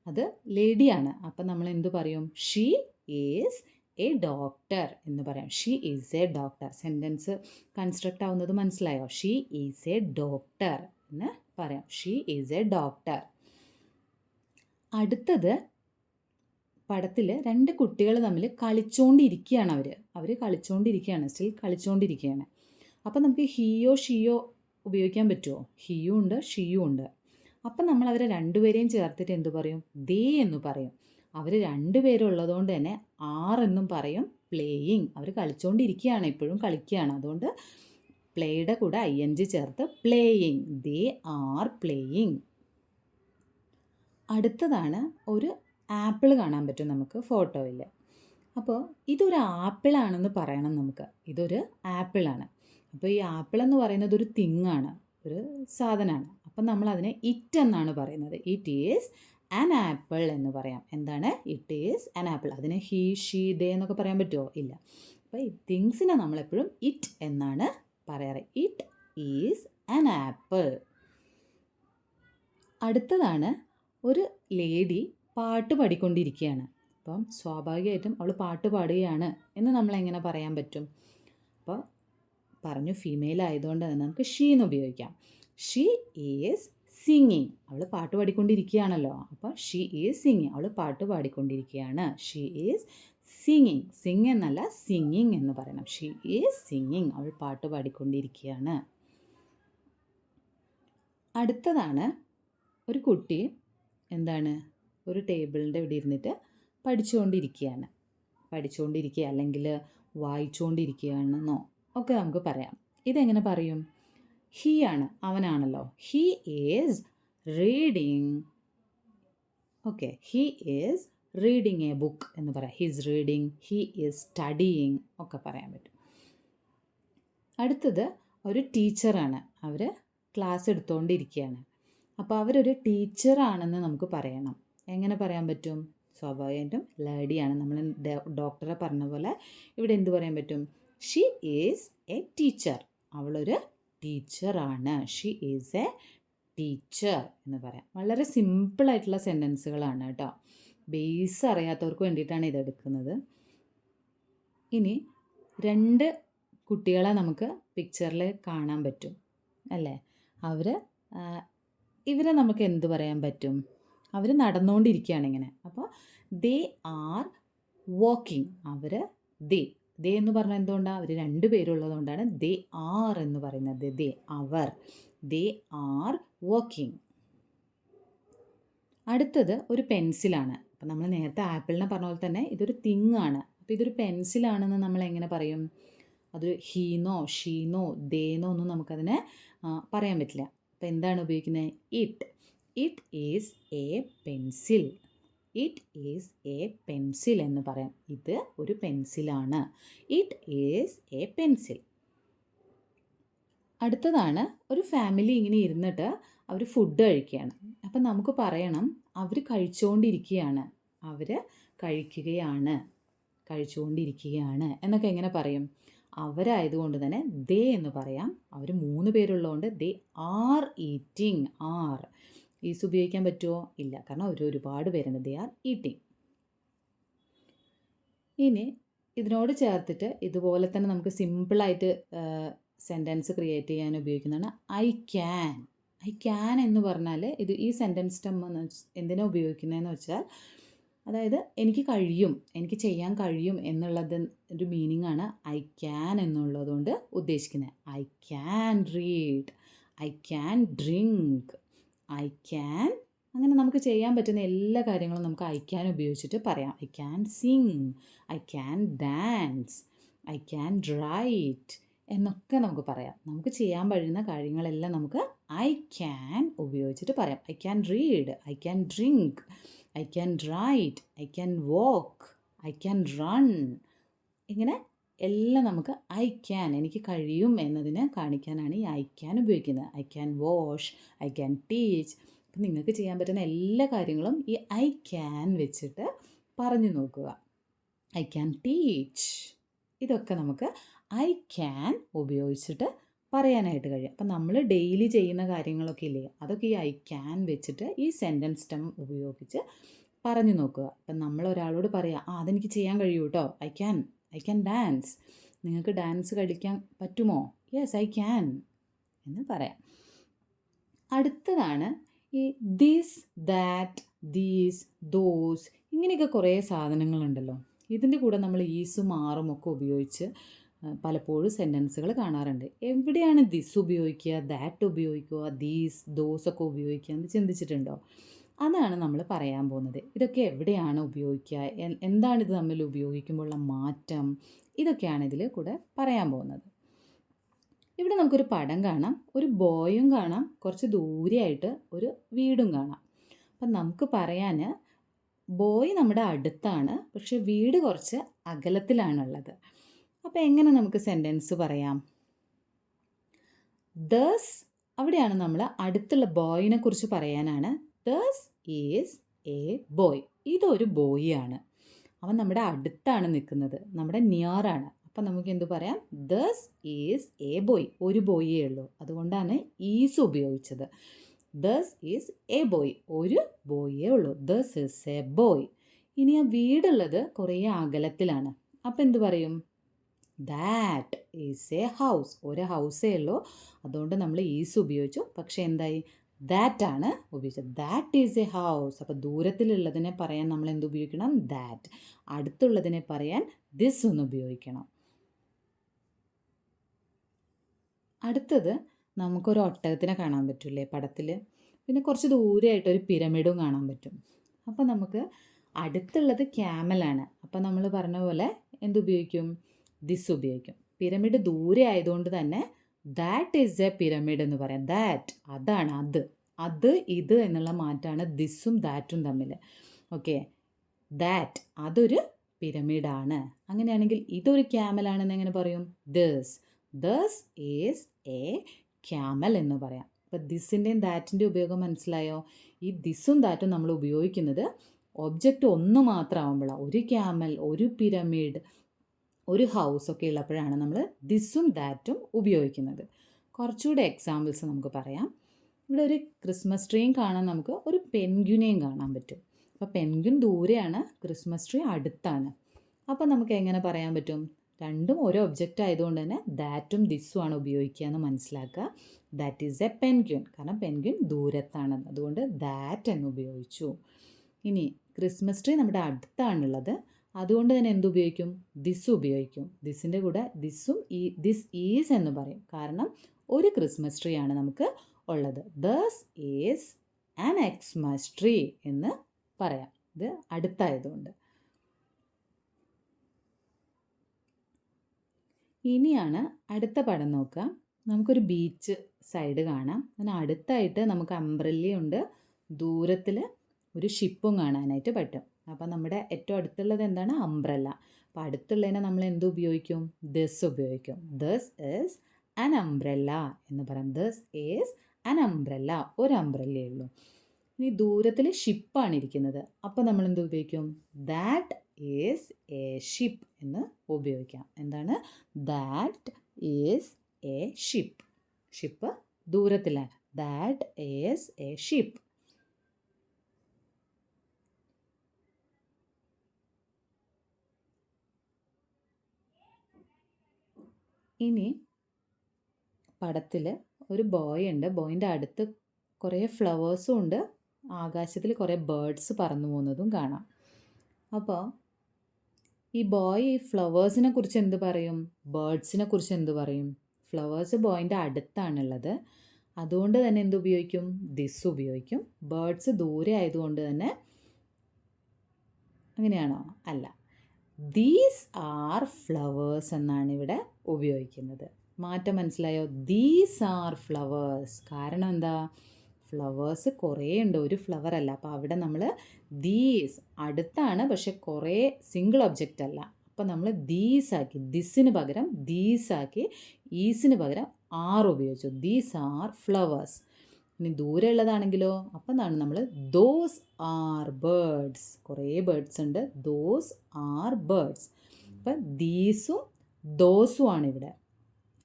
അത് ലേഡിയാണ്. അപ്പം നമ്മൾ എന്ത് പറയും? ഷീ ഈസ് എ ഡോക്ടർ എന്ന് പറയാം. She is A doctor. Sentence construct ആവുന്നത് മനസ്സിലായോ? ഷീ ഈസ് എ ഡോക്ടർ എന്ന് പറയാം. She is A doctor. അടുത്തത് പടത്തിൽ രണ്ട് കുട്ടികൾ തമ്മിൽ കളിച്ചുകൊണ്ടിരിക്കുകയാണ്. അവർ കളിച്ചുകൊണ്ടിരിക്കുകയാണ്, സ്റ്റിൽ കളിച്ചുകൊണ്ടിരിക്കുകയാണ്. അപ്പം നമുക്ക് ഹീയോ ഷീയോ ഉപയോഗിക്കാൻ പറ്റുമോ? ഹീയും ഉണ്ട്, ഷീയും ഉണ്ട്. അപ്പം നമ്മൾ അവരെ രണ്ടുപേരെയും ചേർത്തിട്ട് എന്ത് പറയും? ദേ എന്ന് പറയും. അവർ രണ്ടുപേരും ഉള്ളതുകൊണ്ട് തന്നെ ആർ എന്നും പറയും. പ്ലേയിങ്. അവർ കളിച്ചുകൊണ്ടിരിക്കുകയാണ്, ഇപ്പോഴും കളിക്കുകയാണ്. അതുകൊണ്ട് പ്ലേയുടെ കൂടെ ING ചേർത്ത് പ്ലേയിങ്. They are playing. അടുത്തതാണ് ഒരു ആപ്പിൾ കാണാൻ പറ്റും നമുക്ക് ഫോട്ടോയിൽ. അപ്പോൾ ഇതൊരു ആപ്പിളാണെന്ന് പറയണം നമുക്ക്. ഇതൊരു ആപ്പിളാണ്. അപ്പോൾ ഈ ആപ്പിൾ എന്ന് പറയുന്നത് ഒരു തിങ്ങാണ്, ഒരു സാധനമാണ്. അപ്പം നമ്മൾ അതിനെ ഇറ്റ് എന്നാണ് പറയുന്നത്. ഇറ്റ് ഈസ് ആൻ ആപ്പിൾ എന്ന് പറയാം. എന്താണ്? It is an apple. അതിനെ ഹീ, ഷീ, ദേ എന്നൊക്കെ പറയാൻ പറ്റുമോ? ഇല്ല. അപ്പോൾ ഈ തിങ്സിനെ നമ്മളെപ്പോഴും ഇറ്റ് എന്നാണ് പറയാറ്. It is an apple. അടുത്തതാണ് ഒരു ലേഡി പാട്ട് പാടിക്കൊണ്ടിരിക്കുകയാണ്. അപ്പം സ്വാഭാവികമായിട്ടും അവൾ പാട്ട് പാടുകയാണ് എന്ന് നമ്മളെങ്ങനെ പറയാൻ പറ്റും? അപ്പോൾ പറഞ്ഞു ഫീമെയിൽ ആയതുകൊണ്ട് തന്നെ നമുക്ക് ഷീ എന്ന് ഉപയോഗിക്കാം. She is singing. അവൾ പാട്ട് പാടിക്കൊണ്ടിരിക്കുകയാണല്ലോ. അപ്പോൾ ഷീ ഈസ് സിംഗിങ്. അവൾ പാട്ട് പാടിക്കൊണ്ടിരിക്കുകയാണ്. She is singing. സിംഗ് എന്നല്ല, സിംഗിങ് എന്ന് പറയണം. She is singing. അവൾ പാട്ട് പാടിക്കൊണ്ടിരിക്കുകയാണ്. അടുത്തതാണ് ഒരു കുട്ടി എന്താണ് ഒരു ടേബിളിൻ്റെ ഇവിടെ ഇരുന്നിട്ട് പഠിച്ചുകൊണ്ടിരിക്കുക അല്ലെങ്കിൽ വായിച്ചുകൊണ്ടിരിക്കുകയാണെന്നോ ഒക്കെ നമുക്ക് പറയാം. ഇതെങ്ങനെ പറയും? ഹീ ആണ്, അവനാണല്ലോ. He is reading. Okay, he is reading a book എന്ന് പറയാം. He is reading, he is studying ഒക്കെ പറയാൻ പറ്റും. അടുത്തത് ഒരു ടീച്ചറാണ്. അവർ ക്ലാസ് എടുത്തുകൊണ്ടിരിക്കുകയാണ്. അപ്പോൾ അവരൊരു ടീച്ചറാണെന്ന് നമുക്ക് പറയണം. എങ്ങനെ പറയാൻ പറ്റും? സ്വാഭാവികമായിട്ടും ലേഡിയാണ്. നമ്മൾ ഡോക്ടറെ പറഞ്ഞ പോലെ ഇവിടെ എന്ത് പറയാൻ പറ്റും? She is A teacher. അവളൊരു ടീച്ചറാണ്. ഷീ ഈസ് എ ടീച്ചർ എന്ന് പറയാം. വളരെ സിമ്പിളായിട്ടുള്ള സെൻറ്റൻസുകളാണ് കേട്ടോ. ബേസ് അറിയാത്തവർക്ക് വേണ്ടിയിട്ടാണ് ഇതെടുക്കുന്നത്. ഇനി രണ്ട് കുട്ടികളെ നമുക്ക് പിക്ചറിൽ കാണാൻ പറ്റും അല്ലേ? ഇവരെ നമുക്ക് എന്ത് പറയാൻ പറ്റും? അവർ നടന്നുകൊണ്ടിരിക്കുകയാണ് ഇങ്ങനെ. അപ്പോൾ ദേ ആർ വാക്കിംഗ്. ദേ എന്ന് പറഞ്ഞാൽ എന്തുകൊണ്ടാണ്? അവർ രണ്ട് പേരുള്ളതുകൊണ്ടാണ് ദേ ആർ എന്ന് പറയുന്നത്. They are walking. അടുത്തത് ഒരു പെൻസിലാണ്. അപ്പം നമ്മൾ നേരത്തെ ആപ്പിളിനെ പറഞ്ഞ പോലെ തന്നെ ഇതൊരു തിങ്ങാണ്. അപ്പോൾ ഇതൊരു പെൻസിലാണെന്ന് നമ്മൾ എങ്ങനെ പറയും? അത് ഹീന്നോ ഷീന്നോ ദേന്നോ ഒന്നും നമുക്കതിനെ പറയാൻ പറ്റില്ല. അപ്പോൾ എന്താണ് ഉപയോഗിക്കുന്നത്? It is a pencil. It is a pencil എന്ന് പറയാം. ഇത് ഒരു പെൻസിലാണ്. It is a pencil. അടുത്തതാണ് ഒരു ഫാമിലി ഇങ്ങനെ ഇരുന്നിട്ട് അവർ ഫുഡ് കഴിക്കുകയാണ്. അപ്പം നമുക്ക് പറയണം അവർ കഴിച്ചുകൊണ്ടിരിക്കുകയാണ്. അവർ കഴിക്കുകയാണ്. കഴിച്ചുകൊണ്ടിരിക്കുകയാണ് എന്നൊക്കെ എങ്ങനെ പറയും? അവരായതുകൊണ്ട് തന്നെ ദേ എന്ന് പറയാം. അവർ 3 പേരുള്ളതുകൊണ്ട് they are eating. Are is ഉപയോഗിക്കാൻ പറ്റുമോ? ഇല്ല. കാരണം അവർ ഒരുപാട് പേരുണ്ട്. They are eating. ഇനി ഇതിനോട് ചേർത്തിട്ട് ഇതുപോലെ തന്നെ നമുക്ക് സിമ്പിളായിട്ട് സെൻറ്റൻസ് ക്രിയേറ്റ് ചെയ്യാൻ ഉപയോഗിക്കുന്നതാണ് ഐ ക്യാൻ. ഐ ക്യാൻ എന്ന് പറഞ്ഞാൽ ഈ സെൻറ്റൻസ് സ്റ്റെം എന്തിനാ ഉപയോഗിക്കുന്നതെന്ന് വെച്ചാൽ, അതായത് എനിക്ക് കഴിയും, എനിക്ക് ചെയ്യാൻ കഴിയും എന്നുള്ളത് ഒരു മീനിങ് ആണ് ഐ ക്യാൻ എന്നുള്ളതുകൊണ്ട് ഉദ്ദേശിക്കുന്നത്. I can read, I can drink, I can, അങ്ങനെ നമുക്ക് ചെയ്യാൻ പറ്റുന്ന എല്ലാ കാര്യങ്ങളും നമുക്ക് ഐ ക്യാൻ ഉപയോഗിച്ചിട്ട് പറയാം. I can Singh, I can dance, I can write എന്നൊക്കെ നമുക്ക് പറയാം. നമുക്ക് ചെയ്യാൻ കഴിയുന്ന കാര്യങ്ങളെല്ലാം നമുക്ക് ഐ ക്യാൻ ഉപയോഗിച്ചിട്ട് പറയാം. I can read, I can drink, I can write, I can walk, I can run. ഇങ്ങനെ എല്ലാം നമുക്ക് ഐ ക്യാൻ, എനിക്ക് കഴിയും എന്നതിനെ കാണിക്കാനാണ് ഈ ഐ ക്യാൻ ഉപയോഗിക്കുന്നത്. I can wash, I can teach. അപ്പം നിങ്ങൾക്ക് ചെയ്യാൻ പറ്റുന്ന എല്ലാ കാര്യങ്ങളും ഈ ഐ ക്യാൻ വെച്ചിട്ട് പറഞ്ഞു നോക്കുക. ഐ ക്യാൻ ടീച്ച്, ഇതൊക്കെ നമുക്ക് ഐ ക്യാൻ ഉപയോഗിച്ചിട്ട് പറയാനായിട്ട് കഴിയും. അപ്പം നമ്മൾ ഡെയിലി ചെയ്യുന്ന കാര്യങ്ങളൊക്കെ ഇല്ലേ, അതൊക്കെ ഈ ഐ ക്യാൻ വെച്ചിട്ട് ഈ സെൻറ്റൻസ് സ്റ്റെം ഉപയോഗിച്ച് പറഞ്ഞു നോക്കുക. അപ്പം നമ്മൾ ഒരാളോട് പറയാം, അതെനിക്ക് ചെയ്യാൻ കഴിയൂ കേട്ടോ, ഐ ക്യാൻ ഡാൻസ്. നിങ്ങൾക്ക് ഡാൻസ് കളിക്കാൻ പറ്റുമോ? യെസ് ഐ ക്യാൻ എന്ന് പറയാം. അടുത്തതാണ് ഈ ദിസ്, ദാറ്റ്, ദീസ്, ദോസ്, ഇങ്ങനെയൊക്കെ കുറേ സാധനങ്ങളുണ്ടല്ലോ. ഇതിൻ്റെ കൂടെ നമ്മൾ ഈസും ആറും ഒക്കെ ഉപയോഗിച്ച് പലപ്പോഴും സെൻറ്റൻസുകൾ കാണാറുണ്ട്. എവിടെയാണ് ദിസ് ഉപയോഗിക്കുക, ദാറ്റ് ഉപയോഗിക്കുക, ദീസ്, ദോസ് ഒക്കെ ഉപയോഗിക്കുക എന്ന് ചിന്തിച്ചിട്ടുണ്ടോ? അതാണ് നമ്മൾ പറയാൻ പോകുന്നത്. ഇതൊക്കെ എവിടെയാണ് ഉപയോഗിക്കുക, എന്താണ് ഇത് തമ്മിൽ ഉപയോഗിക്കുമ്പോഴുള്ള മാറ്റം, ഇതൊക്കെയാണ് ഇതിൽ കൂടെ പറയാൻ പോകുന്നത്. ഇവിടെ നമുക്കൊരു പടം കാണാം, ഒരു ബോയും കാണാം, കുറച്ച് ദൂരെയായിട്ട് ഒരു വീടും കാണാം. അപ്പം നമുക്ക് പറയാൻ ബോയ് നമ്മുടെ അടുത്താണ്, പക്ഷെ വീട് കുറച്ച് അകലത്തിലാണുള്ളത്. അപ്പോൾ എങ്ങനെ നമുക്ക് സെൻറ്റൻസ് പറയാം? ദസ്, അവിടെയാണ് നമ്മൾ അടുത്തുള്ള ബോയിനെ കുറിച്ച് പറയാനാണ്. This is a boy. ഇതൊരു ബോയ് ആണ്. അവൻ നമ്മുടെ അടുത്താണ് നിൽക്കുന്നത്, നമ്മുടെ നിയർ ആണ്. അപ്പം നമുക്ക് എന്ത് പറയാം? This is a boy. ഒരു ബോയേ ഉള്ളൂ, അതുകൊണ്ടാണ് ഈസ് ഉപയോഗിച്ചത്. ദസ് ഈസ് എ ബോയ്, ഒരു ബോയേ ഉള്ളൂ. This is a boy. ഇനി ആ വീടുള്ളത് കുറേ അകലത്തിലാണ്. അപ്പം എന്ത് പറയും? That is a house. ഒരു ഹൗസേ ഉള്ളൂ, അതുകൊണ്ട് നമ്മൾ ഈസ് ഉപയോഗിച്ചു. പക്ഷേ എന്തായി? ദാറ്റ് ആണ് ഉപയോഗിച്ചത്. That is a house. അപ്പോൾ ദൂരത്തിലുള്ളതിനെ പറയാൻ നമ്മൾ എന്ത് ഉപയോഗിക്കണം? ദാറ്റ്. അടുത്തുള്ളതിനെ പറയാൻ ദിസ് ഒന്ന് ഉപയോഗിക്കണം. അടുത്തത് നമുക്കൊരു ഒട്ടകത്തിനെ കാണാൻ പറ്റില്ലേ പടത്തിൽ. പിന്നെ കുറച്ച് ദൂരെയായിട്ടൊരു പിരമിഡും കാണാൻ പറ്റും. അപ്പോൾ നമുക്ക് അടുത്തുള്ളത് ക്യാമലാണ്. അപ്പോൾ നമ്മൾ പറഞ്ഞ പോലെ എന്തുപയോഗിക്കും? ദിസ് ഉപയോഗിക്കും. പിരമിഡ് ദൂരെ ആയതുകൊണ്ട് തന്നെ ദാറ്റ് ഈസ് എ പിരമിഡ് എന്ന് പറയാം. ദാറ്റ്, അതാണ്, അത് ഇത് എന്നുള്ള മാറ്റമാണ് ദിസും ദാറ്റും തമ്മിൽ. ഓക്കെ, ദാറ്റ് അതൊരു പിരമിഡാണ്. അങ്ങനെയാണെങ്കിൽ ഇതൊരു ക്യാമലാണെന്ന് എങ്ങനെ പറയും? ദസ് ഈസ് എ ക്യാമൽ എന്ന് പറയാം. അപ്പോൾ ദിസിൻ്റെയും ദാറ്റിൻ്റെ ഉപയോഗം മനസ്സിലായോ? ഈ ദിസും ദാറ്റും നമ്മൾ ഉപയോഗിക്കുന്നത് ഒബ്ജക്റ്റ് ഒന്ന് മാത്രമാകുമ്പോഴാണ്. ഒരു ക്യാമൽ, ഒരു പിരമിഡ്, ഒരു ഹൗസ് ഒക്കെ ഉള്ളപ്പോഴാണ് നമ്മൾ ദിസും ദാറ്റും ഉപയോഗിക്കുന്നത്. കുറച്ചുകൂടെ എക്സാമ്പിൾസ് നമുക്ക് പറയാം. ഇവിടെ ഒരു ക്രിസ്മസ് ട്രീയും കാണാൻ നമുക്ക് ഒരു പെൻഗ്വിനെയും കാണാൻ പറ്റും. അപ്പോൾ പെൻഗ്വിൻ ദൂരെയാണ്, ക്രിസ്മസ് ട്രീ അടുത്താണ്. അപ്പോൾ നമുക്ക് എങ്ങനെ പറയാൻ പറ്റും? രണ്ടും ഒരു ഒബ്ജക്റ്റ് ആയതുകൊണ്ട് തന്നെ ദാറ്റും ദിസും ആണ് ഉപയോഗിക്കുക എന്ന് മനസ്സിലാക്കുക. ദാറ്റ് ഈസ് എ പെൻഗ്വിൻ, കാരണം പെൻഗ്വിൻ ദൂരത്താണ്, അതുകൊണ്ട് ദാറ്റ് എന്ന് ഉപയോഗിച്ചു. ഇനി ക്രിസ്മസ് ട്രീ നമ്മുടെ അടുത്താണുള്ളത്, അതുകൊണ്ട് തന്നെ എന്തുപയോഗിക്കും? ദിസ് ഉപയോഗിക്കും. ദിസിൻ്റെ കൂടെ ദിസും ദിസ് ഈസ് എന്ന് പറയും, കാരണം ഒരു ക്രിസ്മസ് ട്രീ ആണ് നമുക്ക് ഉള്ളത്. This is an Xmas tree എന്ന് പറയാം, ഇത് അടുത്തായതുകൊണ്ട്. ഇനിയാണ് അടുത്ത പടം നോക്കുക. നമുക്കൊരു ബീച്ച് സൈഡ് കാണാം. അതിന് അടുത്തായിട്ട് നമുക്ക് അംബ്രല്ലയുണ്ട്, ദൂരത്തിൽ ഒരു ഷിപ്പും കാണാനായിട്ട് പറ്റും. അപ്പം നമ്മുടെ ഏറ്റവും അടുത്തുള്ളത് എന്താണ്? അംബ്രല്ല. അപ്പോൾ അടുത്തുള്ളതിനെ നമ്മൾ എന്ത് ഉപയോഗിക്കും? ദിസ് ഉപയോഗിക്കും. ദിസ് ഈസ് an umbrella എന്ന് പറയാം. This is an umbrella. ഒരു അംബ്രല്ലയേ ഉള്ളൂ. ഇനി ദൂരത്തിൽ ഷിപ്പാണ് ഇരിക്കുന്നത്. അപ്പോൾ നമ്മൾ എന്ത് ഉപയോഗിക്കും? ദാറ്റ് ഈസ് എ ഷിപ്പ് എന്ന് ഉപയോഗിക്കാം. എന്താണ്? That is a ship. Ship ദൂരത്തിലാണ്. That is a ship. ഇനി പടത്തിൽ ഒരു ബോയ് ഉണ്ട്. ബോയിൻ്റെ അടുത്ത് കുറേ ഫ്ലവേഴ്സും ഉണ്ട്. ആകാശത്തിൽ കുറേ ബേർഡ്സ് പറന്നു പോകുന്നതും കാണാം. അപ്പോൾ ഈ ബോയ് ഈ ഫ്ലവേഴ്സിനെ കുറിച്ച് എന്ത് പറയും? ബേർഡ്സിനെ കുറിച്ച് എന്ത് പറയും? ഫ്ലവേഴ്സ് ബോയിൻ്റെ അടുത്താണുള്ളത്. അതുകൊണ്ട് തന്നെ എന്ത് ഉപയോഗിക്കും? ദിസ് ഉപയോഗിക്കും. ബേർഡ്സ് ദൂരെ ആയതുകൊണ്ട് തന്നെ അങ്ങനെയാണോ? അല്ല. ദീസ് ആർ ഫ്ലവേഴ്സ് എന്നാണ് ഇവിടെ ഉപയോഗിക്കുന്നത്. മാറ്റം മനസ്സിലായോ? These are flowers. കാരണം എന്താ? ഫ്ലവേഴ്സ് കുറേ ഉണ്ട്, ഒരു ഫ്ലവർ അല്ല. അപ്പോൾ അവിടെ നമ്മൾ ദീസ് അടുത്താണ്, പക്ഷെ കുറേ സിംഗിൾ ഒബ്ജക്റ്റ് അല്ല. അപ്പോൾ നമ്മൾ ദീസ് ആക്കി, ദിസിന് പകരം ദീസ് ആക്കി, ഈസിന് പകരം ആർ ഉപയോഗിച്ചു. These are flowers. ഇനി ദൂരെ ഉള്ളതാണെങ്കിലോ, അപ്പം എന്താണ് നമ്മൾ ദോസ് ആർ ബേർഡ്സ്. കുറേ ബേർഡ്സ് ഉണ്ട്. Those are birds. അപ്പം ദീസും ദോസും ആണ് ഇവിടെ.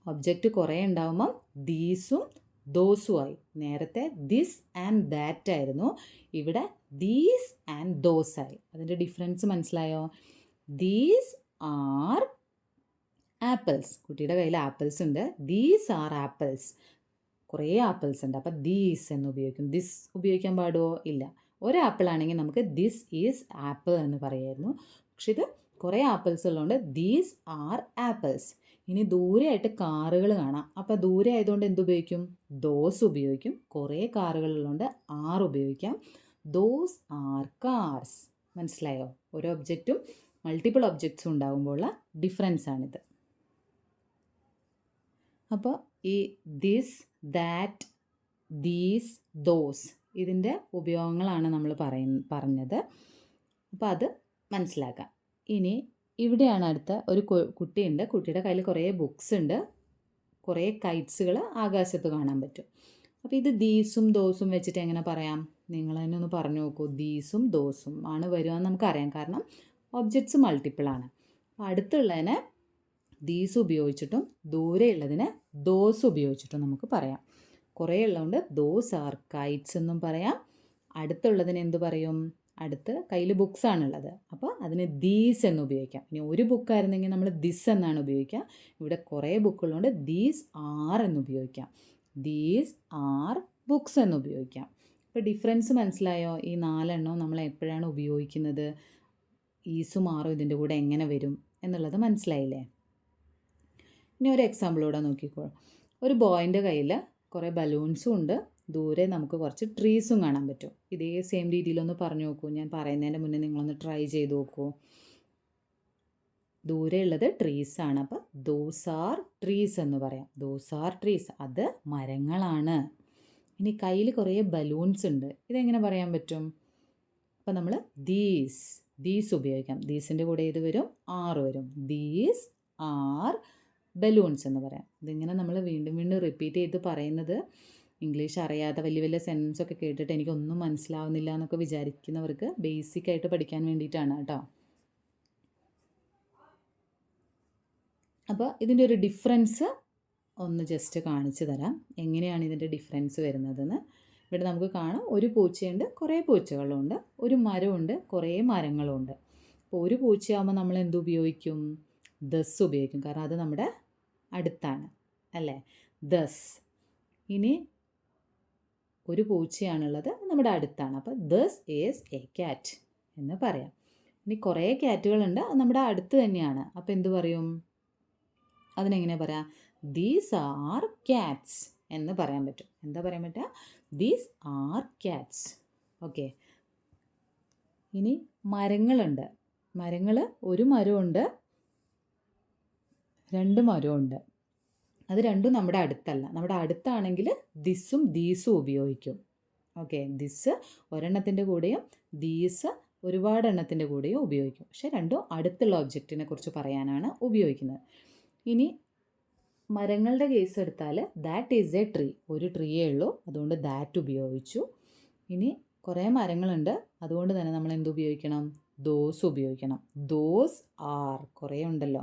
ഒബ്ജക്റ്റ് കുറേ ഉണ്ടാകുമ്പം ദീസും ദോസുമായി. നേരത്തെ ദിസ് ആൻഡ് ദാറ്റ് ആയിരുന്നു, ഇവിടെ ദീസ് ആൻഡ് ദോസ് ആയി. അതിൻ്റെ ഡിഫറൻസ് മനസ്സിലായോ? These are apples. കുട്ടിയുടെ കയ്യിൽ ആപ്പിൾസ് ഉണ്ട്. These are apples. കുറേ ആപ്പിൾസ് ഉണ്ട്. അപ്പോൾ ദീസ് എന്ന് ഉപയോഗിക്കും. ദിസ് ഉപയോഗിക്കാൻ പാടുമോ? ഇല്ല. ഒരു ആപ്പിൾ ആണെങ്കിൽ നമുക്ക് ദിസ് ഈസ് ആപ്പിൾ എന്ന് പറയായിരുന്നു. പക്ഷെ ഇത് കുറേ ആപ്പിൾസ് ഉള്ളതുകൊണ്ട് ദീസ് ആർ ആപ്പിൾസ്. ഇനി ദൂരെയായിട്ട് കാറുകൾ കാണാം. അപ്പോൾ ദൂരെ ആയതുകൊണ്ട് എന്തുപയോഗിക്കും? ദോസ് ഉപയോഗിക്കും. കുറേ കാറുകളുള്ളതുകൊണ്ട് ആർ ഉപയോഗിക്കാം. Those are cars. മനസ്സിലായോ? ഓരോ ഒബ്ജക്റ്റും മൾട്ടിപ്പിൾ ഒബ്ജക്ട്സും ഉണ്ടാകുമ്പോഴുള്ള ഡിഫറൻസ് ആണിത്. അപ്പോൾ ഈ ദിസ്, ദാറ്റ്, ദീസ്, ദോസ് ഇതിൻ്റെ ഉപയോഗങ്ങളാണ് നമ്മൾ പറഞ്ഞത്. അപ്പോൾ അത് മനസ്സിലാക്കാം. ഇനി ഇവിടെയാണ് അടുത്ത ഒരു കുട്ടിയുണ്ട്. കുട്ടിയുടെ കയ്യിൽ കുറേ ബുക്സ് ഉണ്ട്. കുറേ കൈറ്റ്സുകൾ ആകാശത്ത് കാണാൻ പറ്റും. അപ്പോൾ ഇത് ദീസും ദോസും വെച്ചിട്ട് എങ്ങനെ പറയാം? നിങ്ങൾ തന്നെ ഒന്ന് പറഞ്ഞു നോക്കൂ. ദീസും ദോസും ആണ് വരുവാന്ന് നമുക്കറിയാം, കാരണം ഒബ്ജക്ട്സ് മൾട്ടിപ്പിളാണ്. അപ്പോൾ അടുത്തുള്ളതിനെ ദീസ് ഉപയോഗിച്ചിട്ടും ദൂരെയുള്ളതിനെ ദോസ് ഉപയോഗിച്ചിട്ടും നമുക്ക് പറയാം. കുറേ ഉള്ളതുകൊണ്ട് ദോസ് ആർ കൈറ്റ്സ് എന്നും പറയാം. അടുത്തുള്ളതിന് എന്ത് പറയും? അടുത്ത് കയ്യിൽ ബുക്സ് ആണുള്ളത്, അപ്പോൾ അതിന് ദീസ് എന്ന് ഉപയോഗിക്കാം. ഇനി ഒരു ബുക്കായിരുന്നെങ്കിൽ നമ്മൾ ദിസ് എന്നാണ് ഉപയോഗിക്കുക. ഇവിടെ കുറേ ബുക്കുള്ളതുകൊണ്ട് ദീസ് ആർ എന്ന് ഉപയോഗിക്കാം. ദീസ് ആർ ബുക്സ് എന്ന് ഉപയോഗിക്കാം. ഇപ്പോൾ ഡിഫറൻസ് മനസ്സിലായോ? ഈ 4 എണ്ണവും നമ്മൾ എപ്പോഴാണ് ഉപയോഗിക്കുന്നത്? ഈസും ആറും ഇതിൻ്റെ കൂടെ എങ്ങനെ വരും എന്നുള്ളത് മനസ്സിലായില്ലേ? ഇനി ഒരു എക്സാമ്പിളൂടെ നോക്കിക്കോ. ഒരു ബോയിൻ്റെ കയ്യിൽ കുറേ ബലൂൺസും ഉണ്ട്. ദൂരെ നമുക്ക് കുറച്ച് ട്രീസും കാണാൻ പറ്റും. ഇതേ സെയിം രീതിയിലൊന്ന് പറഞ്ഞു നോക്കൂ. ഞാൻ പറയുന്നതിൻ്റെ മുന്നേ നിങ്ങളൊന്ന് ട്രൈ ചെയ്ത് നോക്കൂ. ദൂരെയുള്ളത് ട്രീസാണ്. അപ്പോൾ ദോസ് ആർ ട്രീസ് എന്ന് പറയാം. Those are trees. അത് മരങ്ങളാണ്. ഇനി കയ്യിൽ കുറേ ബലൂൺസ് ഉണ്ട്. ഇതെങ്ങനെ പറയാൻ പറ്റും? അപ്പോൾ നമ്മൾ ദീസ് ഉപയോഗിക്കാം. ദീസിൻ്റെ കൂടെ ഇത് വരും? ആർ വരും. ദീസ് ആർ ബലൂൺസ് എന്ന് പറയാം. ഇതിങ്ങനെ നമ്മൾ വീണ്ടും വീണ്ടും റിപ്പീറ്റ് ചെയ്ത് പറയുന്നത് ഇംഗ്ലീഷ് അറിയാതെ വലിയ വലിയ സെൻറ്റൻസൊക്കെ കേട്ടിട്ട് എനിക്കൊന്നും മനസ്സിലാവുന്നില്ല എന്നൊക്കെ വിചാരിക്കുന്നവർക്ക് ബേസിക്കായിട്ട് പഠിക്കാൻ വേണ്ടിയിട്ടാണ് കേട്ടോ. അപ്പോൾ ഇതിൻ്റെ ഒരു ഡിഫറൻസ് ഒന്ന് ജസ്റ്റ് കാണിച്ചു തരാം. എങ്ങനെയാണ് ഇതിൻ്റെ ഡിഫറൻസ് വരുന്നതെന്ന്. ഇവിടെ നമുക്ക് കാണാം, ഒരു പൂച്ചയുണ്ട്, കുറേ പൂച്ചകളുണ്ട്. ഒരു മരമുണ്ട്, കുറേ മരങ്ങളുണ്ട്. അപ്പോൾ ഒരു പൂച്ചയാകുമ്പോൾ നമ്മൾ എന്ത് ഉപയോഗിക്കും? ദസ് ഉപയോഗിക്കും, കാരണം അത് നമ്മുടെ അടുത്താണ് അല്ലേ? ദസ്. ഇനി ഒരു പൂച്ചയാണുള്ളത്, നമ്മുടെ അടുത്താണ്. അപ്പോൾ ദസ് ഈസ് എ ക്യാറ്റ് എന്ന് പറയാം. ഇനി കുറേ ക്യാറ്റുകളുണ്ട്, അത് നമ്മുടെ അടുത്ത് തന്നെയാണ്. അപ്പോൾ എന്ത് പറയും? അതിനെങ്ങനെ പറയാം? ദീസ് ആർ ക്യാറ്റ്സ് എന്ന് പറയാൻ പറ്റും. എന്താ പറയാൻ പറ്റുക? These are cats. ഓക്കെ. ഇനി മരങ്ങളുണ്ട്. മരങ്ങൾ, ഒരു മരമുണ്ട്, 2 മരമുണ്ട്. അത് രണ്ടും നമ്മുടെ അടുത്തല്ല. നമ്മുടെ അടുത്താണെങ്കിൽ ദിസും ദീസും ഉപയോഗിക്കും. ഓക്കെ. ദിസ് ഒരെണ്ണത്തിൻ്റെ കൂടെയും ദീസ് ഒരുപാട് എണ്ണത്തിൻ്റെ കൂടെയും ഉപയോഗിക്കും. പക്ഷേ രണ്ടും അടുത്തുള്ള ഒബ്ജക്റ്റിനെ കുറിച്ച് പറയാനാണ് ഉപയോഗിക്കുന്നത്. ഇനി മരങ്ങളുടെ കേസ് എടുത്താൽ ദാറ്റ് ഈസ് എ ട്രീ, ഒരു ട്രീയേ ഉള്ളൂ, അതുകൊണ്ട് ദാറ്റ് ഉപയോഗിച്ചു. ഇനി കുറേ മരങ്ങളുണ്ട്, അതുകൊണ്ട് തന്നെ നമ്മൾ എന്ത് ഉപയോഗിക്കണം? ദോസ് ഉപയോഗിക്കണം. ദോസ് ആർ, കുറേ ഉണ്ടല്ലോ,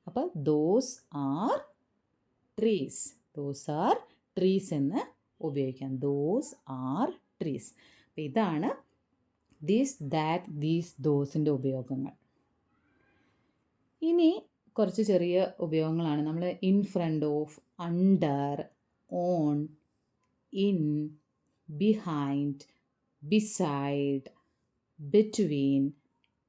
അപ്പോൾ those are trees, those are trees എന്ന് ഉപയോഗിക്കാം. Those are trees. അപ്പോൾ ഇതാണ് ദിസ്, ദാറ്റ്, ദീസ്, ദോസിൻ്റെ ഉപയോഗങ്ങൾ. ഇനി കുറച്ച് ചെറിയ ഉപയോഗങ്ങളാണ്. നമ്മൾ in front of, under, on, in, behind, beside, between,